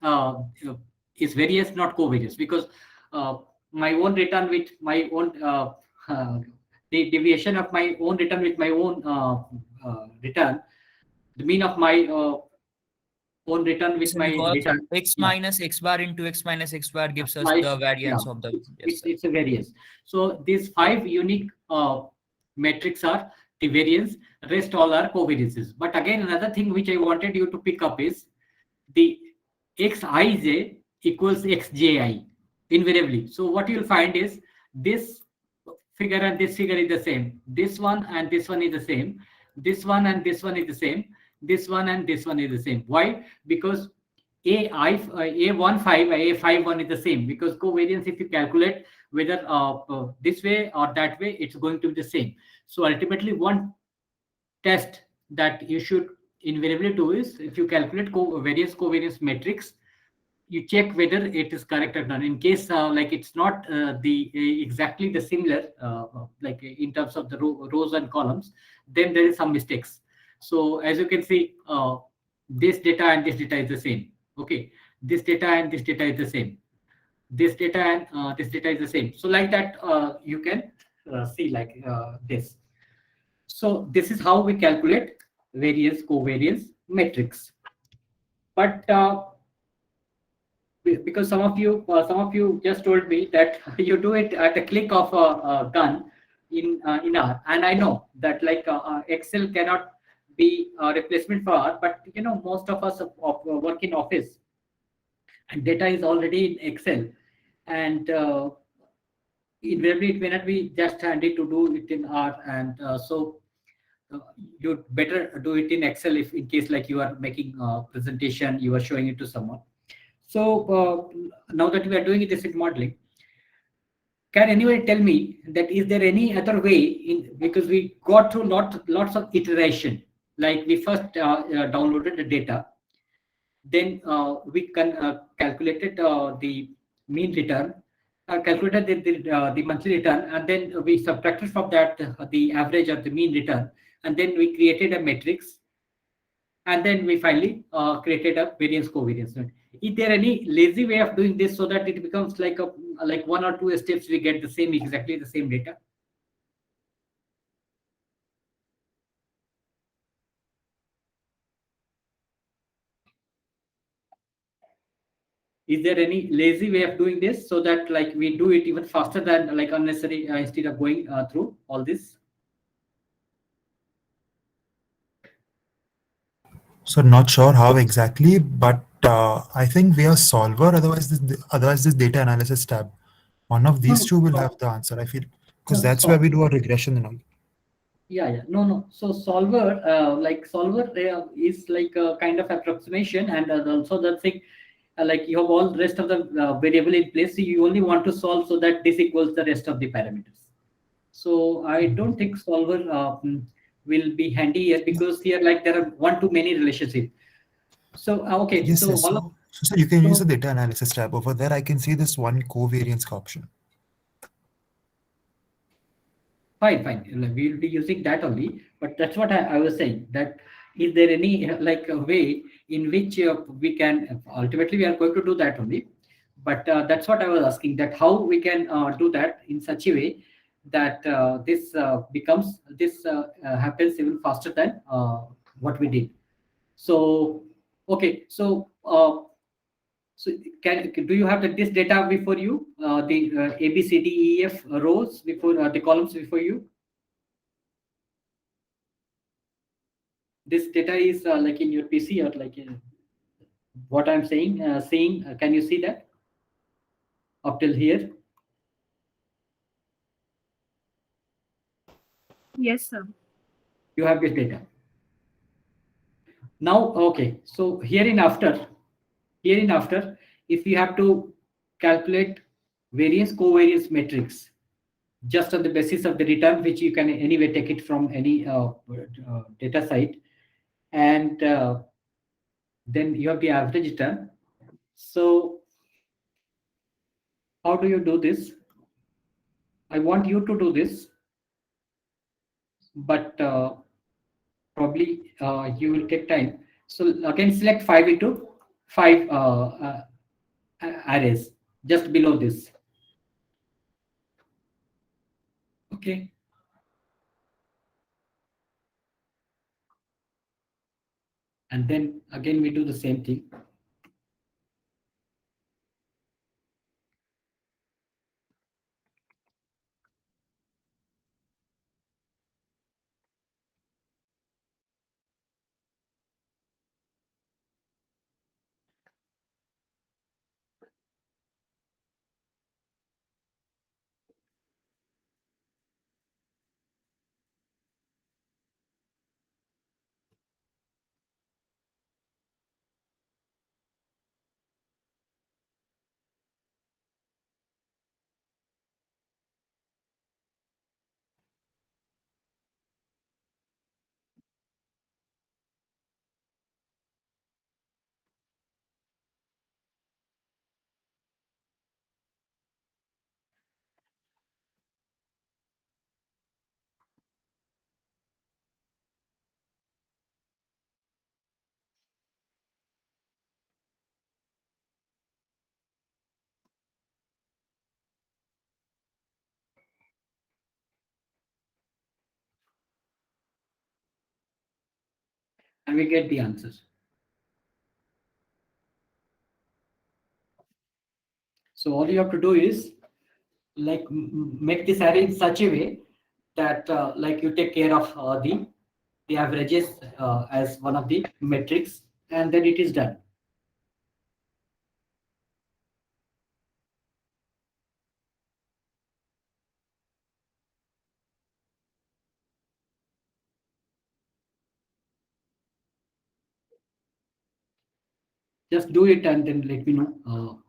uh, is variance, not covariance, because uh, my own return with my own the deviation of my own return with my own return, the mean of my own return with So my because return. x Yeah, minus x bar into x minus x bar gives us my, the yeah, variance of the, yes, sir. it's a variance. So these five unique metrics are the variance, rest all are covariances. But again, another thing which I wanted you to pick up is the xij equals xji invariably. So what you'll find is this figure and this figure is the same. This one and this one is the same. This one and this one is the same. This one and this one is the same. Why? Because A15, A51 is the same, because covariance, if you calculate whether this way or that way, it's going to be the same. So ultimately, one test that you should invariably do is, if you calculate various covariance matrix, you check whether it is correct or not. In case like it's not the exactly the similar like in terms of the rows and columns, then there is some mistakes. So as you can see, this data and this data is the same. Okay, this data and this data is the same. This data and this data is the same. So like that, you can see like this. So this is how we calculate various covariance metrics. But because some of you just told me that you do it at a click of a gun in R, and I know that like Excel cannot be a replacement for R, but you know, most of us work in office and data is already in Excel, and invariably it may not be just handy to do it in R, and so you'd better do it in Excel if in case like you are making a presentation, you are showing it to someone. So now that we are doing this in modeling, can anyone tell me that is there any other way in, because we got through lots of iteration, like we first downloaded the data, then we can calculated the mean return, calculated the monthly return, and then we subtracted from that the average of the mean return, and then we created a matrix, and then we finally created a variance covariance. Is there any lazy way of doing this so that it becomes like a like one or two steps we get the same, exactly the same data? Is there any lazy way of doing this so that like we do it even faster than like unnecessary instead of going through all this? So not sure how exactly, but I think we are solver. Otherwise this data analysis tab. One of these two will have the answer, I feel, because No, that's where we do our regression and all. yeah. No. So solver, like solver is like a kind of approximation, and also the thing, like you have all the rest of the variable in place. So you only want to solve so that this equals the rest of the parameters. So I don't think solver will be handy here, because here like there are one to many relationship. So okay, Yes, so yes. all of, So you can use so the data analysis tab over there. I can see this one covariance option. fine. Like, we'll be using that only. But that's what I was saying. That is there any like a way in which we can ultimately we are going to do that only. But that's what I was asking. That how we can do that in such a way that this becomes this happens even faster than what we did. So okay, so can do you have this data before you? The A B C D E F rows before the columns before you. This data is like in your PC or like in what I'm saying, seeing. Can you see that up till here? Yes, sir. You have this data. Now, okay. So here in after, if you have to calculate variance covariance matrix just on the basis of the return, which you can anyway take it from any data site, and then you have the average return. So how do you do this? I want you to do this, but probably you will take time. So again, select 5 into 5 arrays just below this. Okay. And then again, we do the same thing. and we get the answers. So all you have to do is like make this array in such a way that like you take care of the averages as one of the metrics, and then it is done. Just do it and then let me know.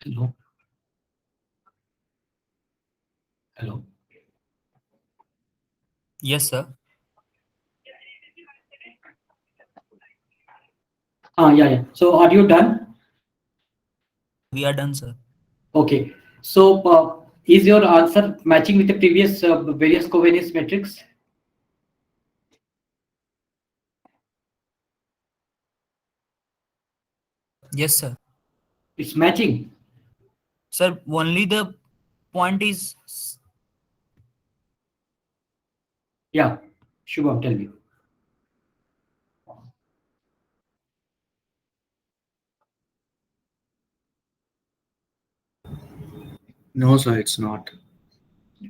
Hello. Hello. Yes, sir. Yeah, yeah. So are you done? We are done, sir. Okay. So is your answer matching with the previous various covariance metrics? Yes, sir. It's matching. Sir, only the point is Yeah. Shubham, tell me. No, sir, it's not.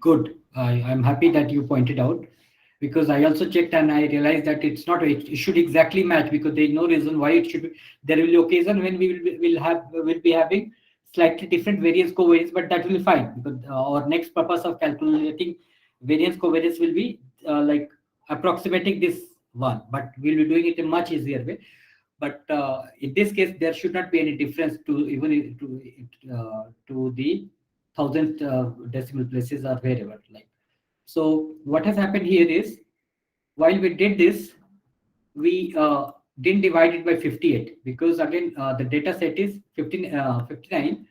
Good. I'm happy that you pointed out, because I also checked and I realized that it's not. It should exactly match, because there is no reason why it should be. There will be occasion when will be having slightly different variance covariance, but that will be fine, because our next purpose of calculating variance covariance will be like approximating this one, but we'll be doing it in much easier way. But in this case, there should not be any difference to even to the thousandth decimal places or wherever. Like, so what has happened here is, while we did this, we didn't divide it by 58, because again the data set is 59.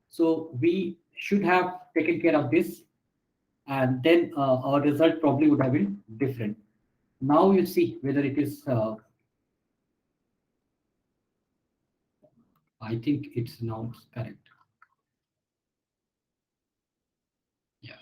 So we should have taken care of this, and then our result probably would have been different. Now you see whether it is. I think it's now correct. Yeah.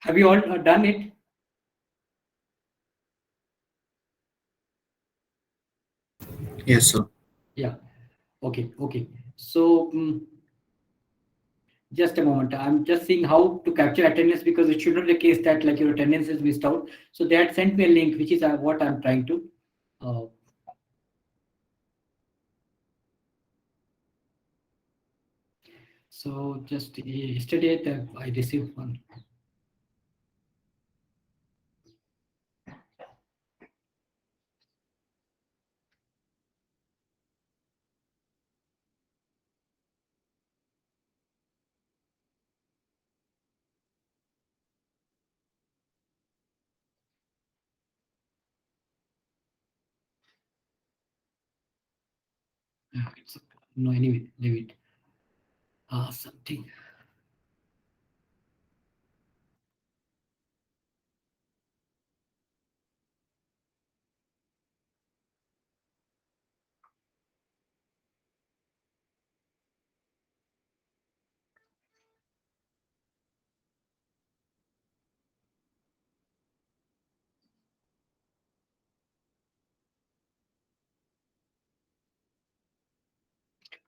Have you all done it? Yes, sir. Yeah. Okay. Okay. So just a moment. I'm just seeing how to capture attendance, because it should not be the case that like your attendance is missed out. So they had sent me a link, which is what I'm trying to. Uh, so just yesterday I received one. It's, no, anyway, leave it. Something.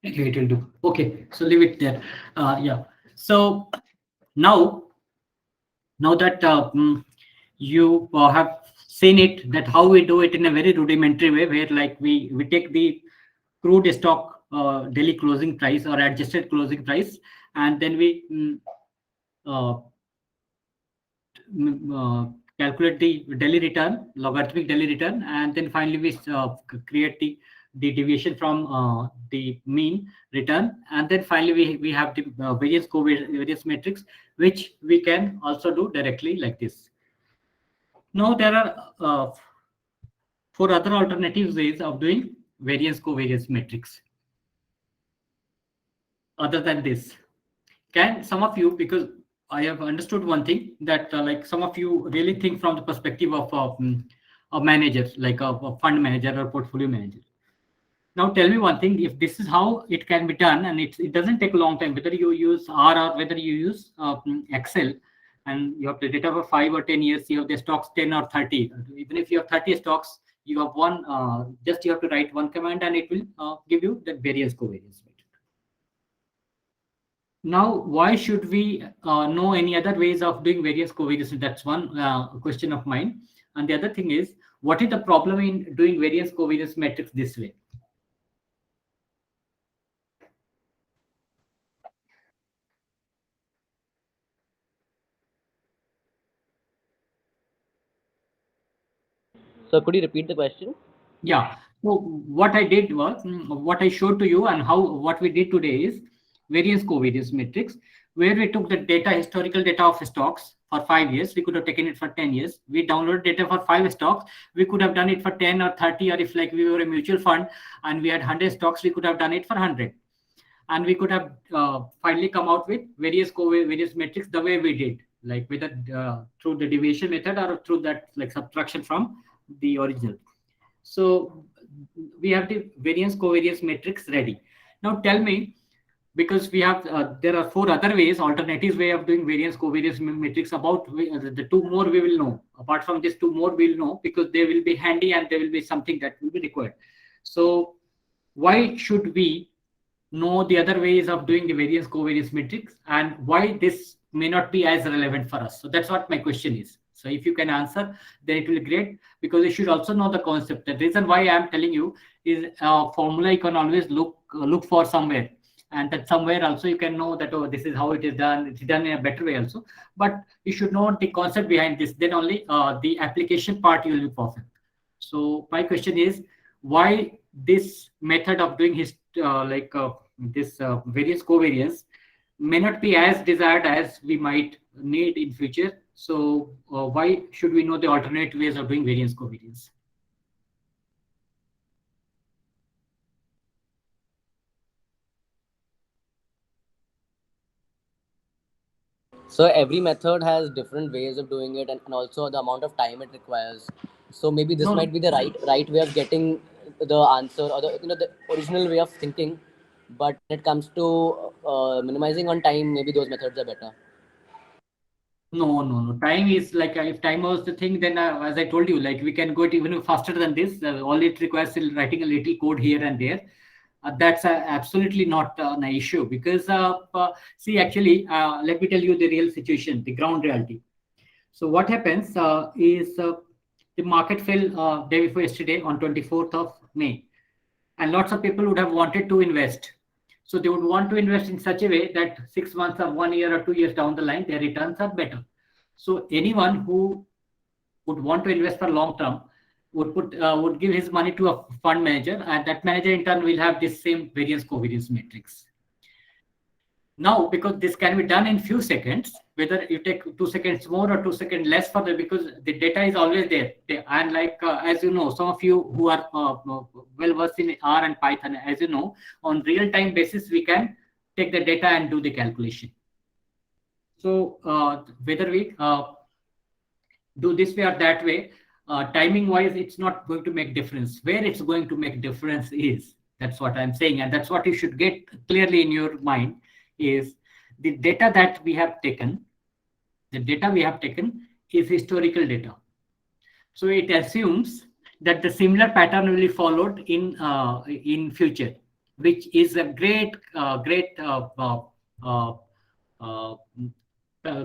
Anyway, it will do. Okay, so leave it there. Yeah. So now that you have seen it, that how we do it in a very rudimentary way, where like we take the crude stock daily closing price or adjusted closing price, and then we uh, calculate the daily return, logarithmic daily return, and then finally we create the deviation from the mean return, and then finally we have the variance covariance matrix, which we can also do directly like this. Now there are four other alternative ways of doing variance covariance matrix other than this. Can some of you, because I have understood one thing, that like some of you really think from the perspective of a manager, like a fund manager or portfolio manager. Now tell me one thing: if this is how it can be done, and it doesn't take a long time, whether you use R or whether you use Excel, and you have the data for 5 or 10 years, you have the stocks 10 or 30. Even if you have 30 stocks, you have one. Just you have to write one command, and it will give you the variance covariance. Now, why should we know any other ways of doing variance covariance? That's one question of mine. And the other thing is, what is the problem in doing variance covariance metrics this way? So could you repeat the question? Yeah. So what I did was, what I showed to you, and what we did today is variance covariance matrix, where we took the data, historical data of stocks for 5 years. We could have taken it for 10 years. We downloaded data for 5 stocks. We could have done it for 10 or 30, or if like we were a mutual fund and we had 100 stocks, we could have done it for 100. And we could have finally come out with various metrics the way we did, like whether through the deviation method or through that like subtraction from the original. So we have the variance covariance matrix ready. Now tell me, because we have there are 4 other ways, alternative way of doing variance covariance matrix. About the 2 more we will know. Apart from this, 2 more we'll know, because they will be handy and they will be something that will be required. So why should we know the other ways of doing the variance covariance matrix, and why this may not be as relevant for us? So that's what my question is. So if you can answer, then it will be great, because you should also know the concept. The reason why I am telling you is formula you can always look for somewhere, and that somewhere also you can know that, oh, this is how it is done. It's done in a better way also, but you should know the concept behind this. Then only the application part you will be perfect. So my question is, why this method of doing this variance covariance may not be as desired as we might need in future. So why should we know the alternate ways of doing variance covariance? So every method has different ways of doing it, and also the amount of time it requires. So maybe this No, might be the right way of getting the answer, or the original way of thinking. But when it comes to minimizing on time, maybe those methods are better. No. Time is like if time was the thing, then as I told you, like we can go it even faster than this. All it requires is writing a little code here and there. That's absolutely not an issue because see, actually, let me tell you the real situation, the ground reality. So what happens is the market fell day before yesterday on 24th of May, and lots of people would have wanted to invest. So they would want to invest in such a way that 6 months or 1 year or 2 years down the line, their returns are better. So anyone who would want to invest for long term would give his money to a fund manager, and that manager in turn will have this same variance covariance matrix. Now, because this can be done in few seconds, whether you take 2 seconds more or 2 seconds less for the, because the data is always there. And like, as you know, some of you who are well versed in R and Python, as you know, on real time basis, we can take the data and do the calculation. So whether we do this way or that way, timing wise, it's not going to make difference. Where it's going to make difference is, that's what I'm saying. And that's what you should get clearly in your mind, is the data that we have taken. The data we have taken is historical data. So it assumes that the similar pattern will be followed in future, which is a great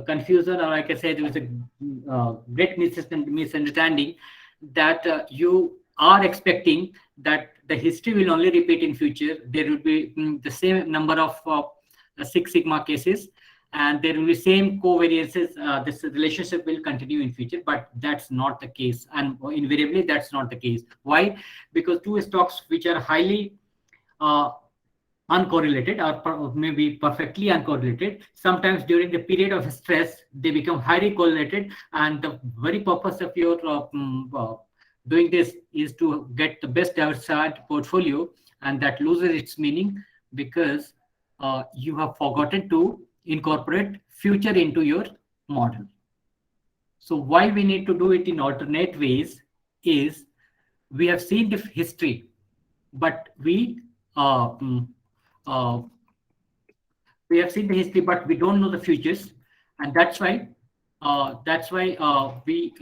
confusion, or like I said, there was a great misunderstanding that you are expecting that the history will only repeat in future. There will be the same number of Six Sigma cases, and there will be same covariances. This relationship will continue in future, but that's not the case, and invariably that's not the case. Why? Because two stocks which are highly uncorrelated, or maybe perfectly uncorrelated, sometimes during the period of stress they become highly correlated, and the very purpose of your doing this is to get the best diversified portfolio, and that loses its meaning because you have forgotten to incorporate future into your model. So why we need to do it in alternate ways is, we have seen the history, but we have seen the history, but we don't know the futures, and that's why we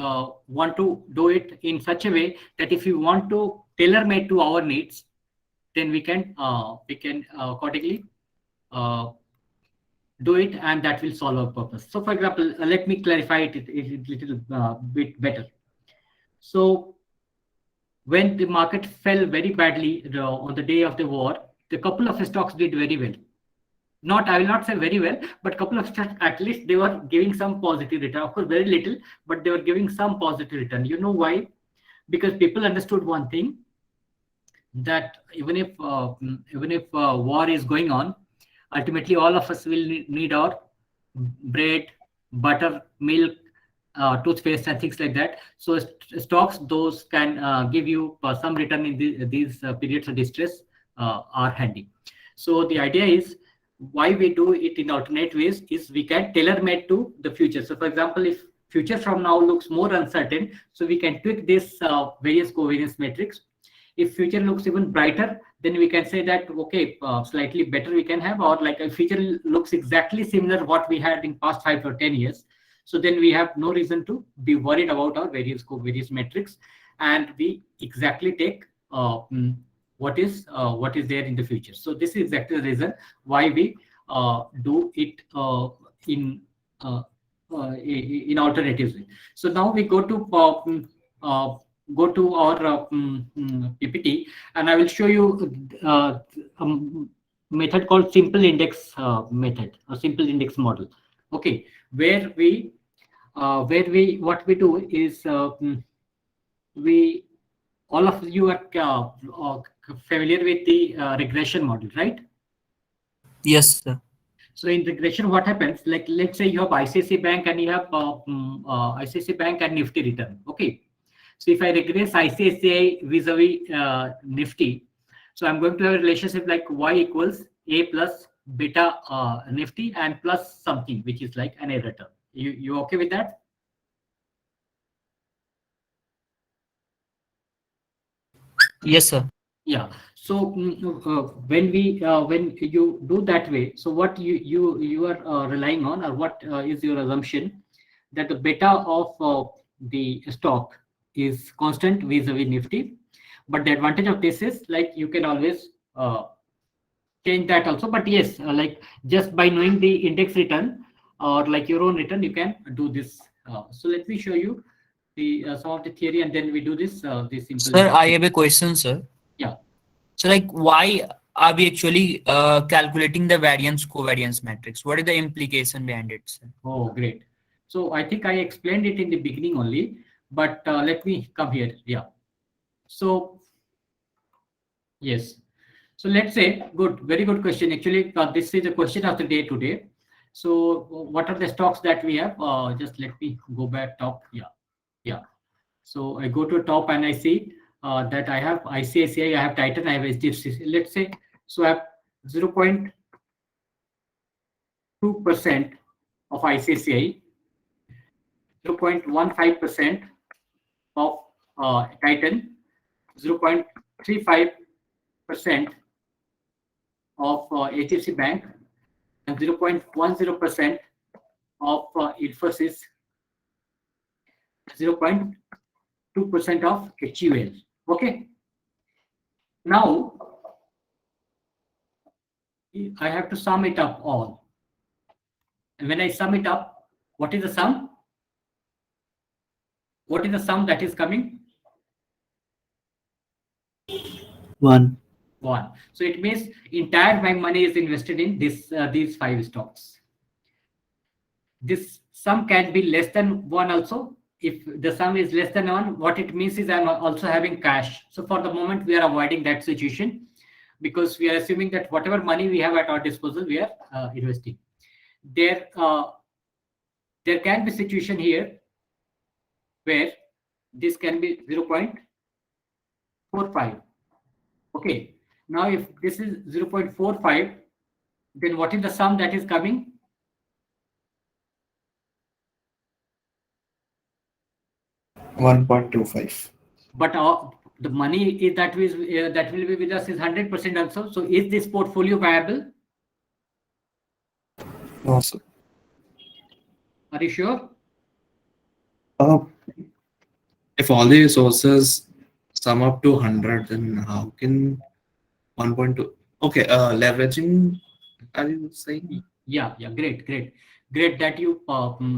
want to do it in such a way that if you want to tailor made to our needs, then we can accordingly do it, and that will solve our purpose. So for example, let me clarify it a little bit better. So when the market fell very badly on the day of the war, the couple of stocks did very well. I will not say very well, but couple of stocks, at least they were giving some positive return. Of course, very little, but they were giving some positive return. You know why? Because people understood one thing, that even if war is going on, ultimately all of us will need our bread, butter, milk, toothpaste, and things like that. So stocks, those can give you some return in these periods of distress, are handy. So the idea is, why we do it in alternate ways is we can tailor made to the future. So for example, if future from now looks more uncertain, so we can tweak this various covariance matrix. If future looks even brighter, then we can say that, okay, slightly better we can have, or like a future looks exactly similar what we had in past 5 or 10 years. So then we have no reason to be worried about our various covariance metrics, and we exactly take what is there in the future. So this is exactly the reason why we do it in alternative way. So now we go to our PPT, and I will show you a method called simple index method, or simple index model. Okay, where we what we do is all of you are familiar with the regression model, right? Yes, sir. So in regression, what happens? Like, let's say you have ICICI Bank and you have ICICI Bank and Nifty return. Okay. So if I regress ICICI vis-a-vis Nifty, so I'm going to have a relationship like Y equals A plus beta Nifty and plus something, which is like an A return. You okay with that? Yes, sir. Yeah. So when you do that way, so what you are relying on, or what is your assumption, that the beta of the stock is constant vis-a-vis Nifty. But the advantage of this is like you can always change that also. But yes, like just by knowing the index return or like your own return, you can do this. So let me show you the some of the theory, and then we do this this simple. Sir, I have a question, sir. Yeah. So like why are we actually calculating the variance covariance matrix? What is the implication behind it, sir? Oh, great. So I think I explained it in the beginning only, but let me come here. Yeah. So yes. So let's say, good, very good question. Actually, this is the question of the day today. So what are the stocks that we have? Just let me go back top. Yeah. Yeah. So I go to top and I see that I have ICICI, I have Titan, I have HDFC. Let's say, so I have 0.2% of ICICI, 0.15% of Titan, 0.35% of HDFC Bank, and 0.10% of Infosys, 0.2% of HUL. Okay. Now I have to sum it up all. And when I sum it up, what is the sum? What is the sum that is coming? 1. 1. So it means entire my money is invested in this these 5 stocks. This sum can be less than 1 also. If the sum is less than 1, what it means is I'm also having cash. So for the moment, we are avoiding that situation because we are assuming that whatever money we have at our disposal, we are investing. There can be situation here where this can be 0.45. Okay. Now, if this is 0.45, then what is the sum that is coming? $1.25. But the money is that will be with us is 100% also. So is this portfolio viable? No, sir. Are you sure? If all the resources sum up to 100, then how can 1.2? Okay, leveraging, are you saying? Yeah, great that you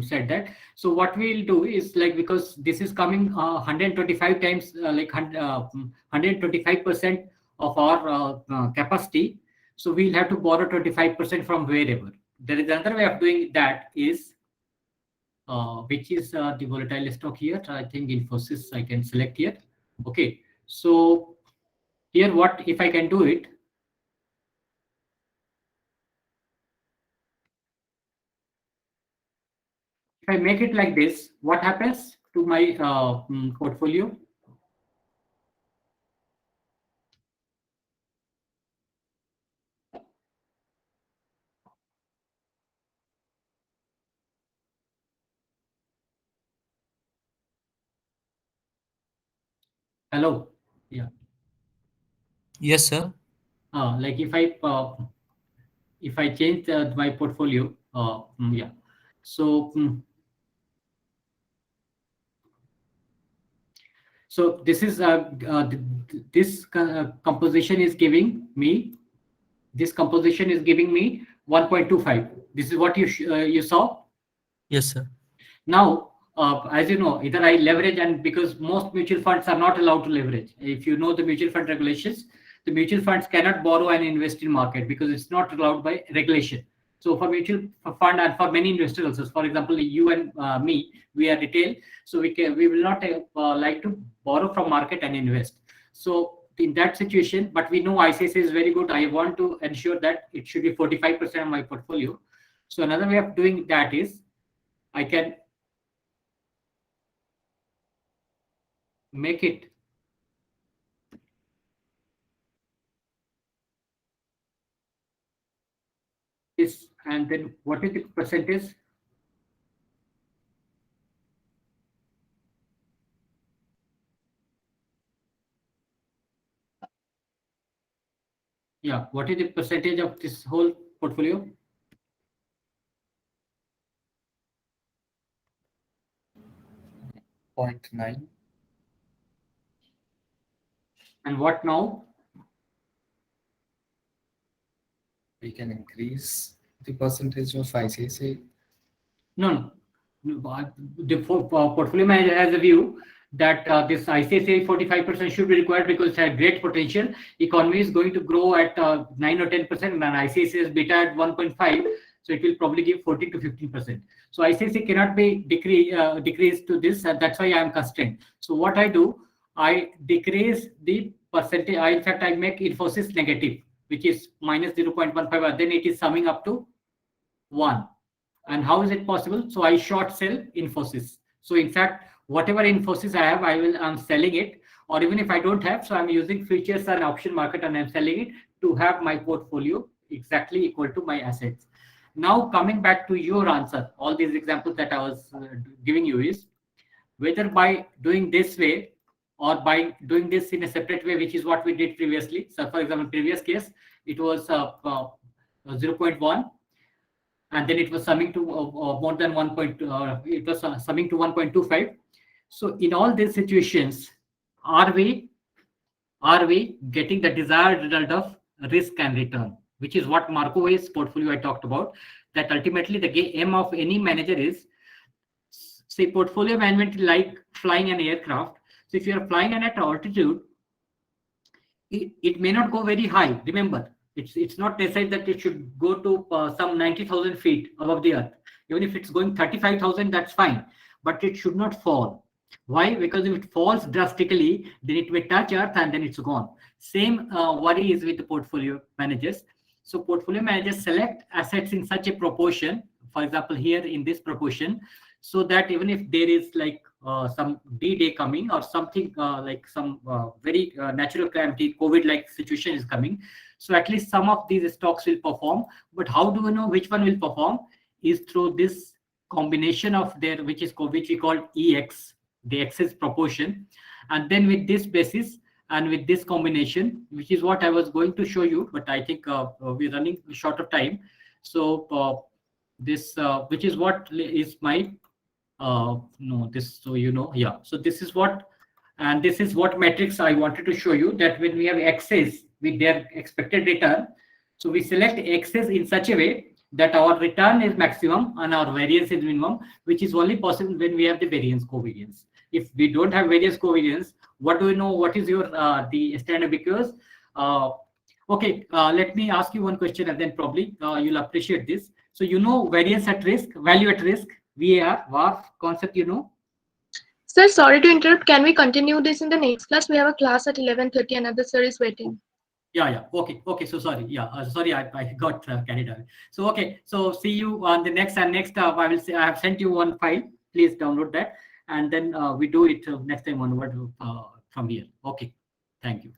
said that. So what we'll do is like, because this is coming 125 times, like 125% of our capacity. So we'll have to borrow 25% from wherever. There is another way of doing that is, which is the volatile stock here. I think Infosys I can select here. Okay, so here what if I can do it? If I make it like this, what happens to my portfolio? Hello. Yeah. Yes, sir. Like if I change my portfolio, yeah. So so this is this composition is giving me. This composition is giving me 1.25. This is what you saw. Yes, sir. Now, as you know, either I leverage, and because most mutual funds are not allowed to leverage. If you know the mutual fund regulations, the mutual funds cannot borrow and invest in market because it's not allowed by regulation. So for mutual fund and for many investors also, for example, you and me, we are retail, so we will not like to borrow from market and invest. So in that situation, but we know ICICI is very good. I want to ensure that it should be 45% of my portfolio. So another way of doing that is I can make it this, and then what is the percentage? Yeah, what is the percentage of this whole portfolio? 0.9. And what now? We can increase the percentage of ICICI. No. The portfolio manager has a view that this ICICI 45% should be required because it has great potential. Economy is going to grow at 9 or 10%, and ICICI is beta at 1.5, so it will probably give 14 to 15%. So ICICI cannot be decreased to this, and that's why I am constrained. So what I do, I decrease the percentage. In fact, I make Infosys negative, which is minus 0.15, then it is summing up to 1. And how is it possible? So I short sell Infosys. So in fact, whatever Infosys I have, I'm selling it, or even if I don't have, so I'm using futures and option market and I'm selling it to have my portfolio exactly equal to my assets. Now coming back to your answer, all these examples that I was giving you is whether by doing this way or by doing this in a separate way, which is what we did previously. So for example, previous case, it was 0.1. And then it was summing to more than 1. It was summing to 1.25. So in all these situations, are we getting the desired result of risk and return, which is what Markowitz portfolio I talked about, that ultimately the aim of any manager is, say, portfolio management like flying an aircraft. So if you are flying at altitude, it may not go very high. Remember, it's not necessary that it should go to some 90,000 feet above the earth. Even if it's going 35,000, that's fine, but it should not fall. Why? Because if it falls drastically, then it may touch earth and then it's gone. Same worry is with the portfolio managers. So portfolio managers select assets in such a proportion, for example, here in this proportion, so that even if there is like some D-Day coming or something like some very natural calamity, COVID-like situation is coming, so at least some of these stocks will perform. But how do we know which one will perform? Is through this combination of their, which we call EX, the excess proportion, and then with this basis and with this combination, which is what I was going to show you, but I think we're running short of time. So this, which is what is my no, this, so yeah. So this is what, and this is what metrics I wanted to show you, that when we have excess with their expected return, so we select excess in such a way that our return is maximum and our variance is minimum, which is only possible when we have the variance covariance. If we don't have variance covariance, what do we know? What is your the standard? Because okay, let me ask you one question, and then probably you'll appreciate this. So variance at risk, value at risk, VAR concept, Sir, sorry to interrupt. Can we continue this in the next class? We have a class at 11:30. Another sir is waiting. Yeah. Okay. So sorry. Yeah. Sorry, I got carried away. So okay. So see you on the next I will say I have sent you one file. Please download that, and then we do it next time onward from here. Okay. Thank you.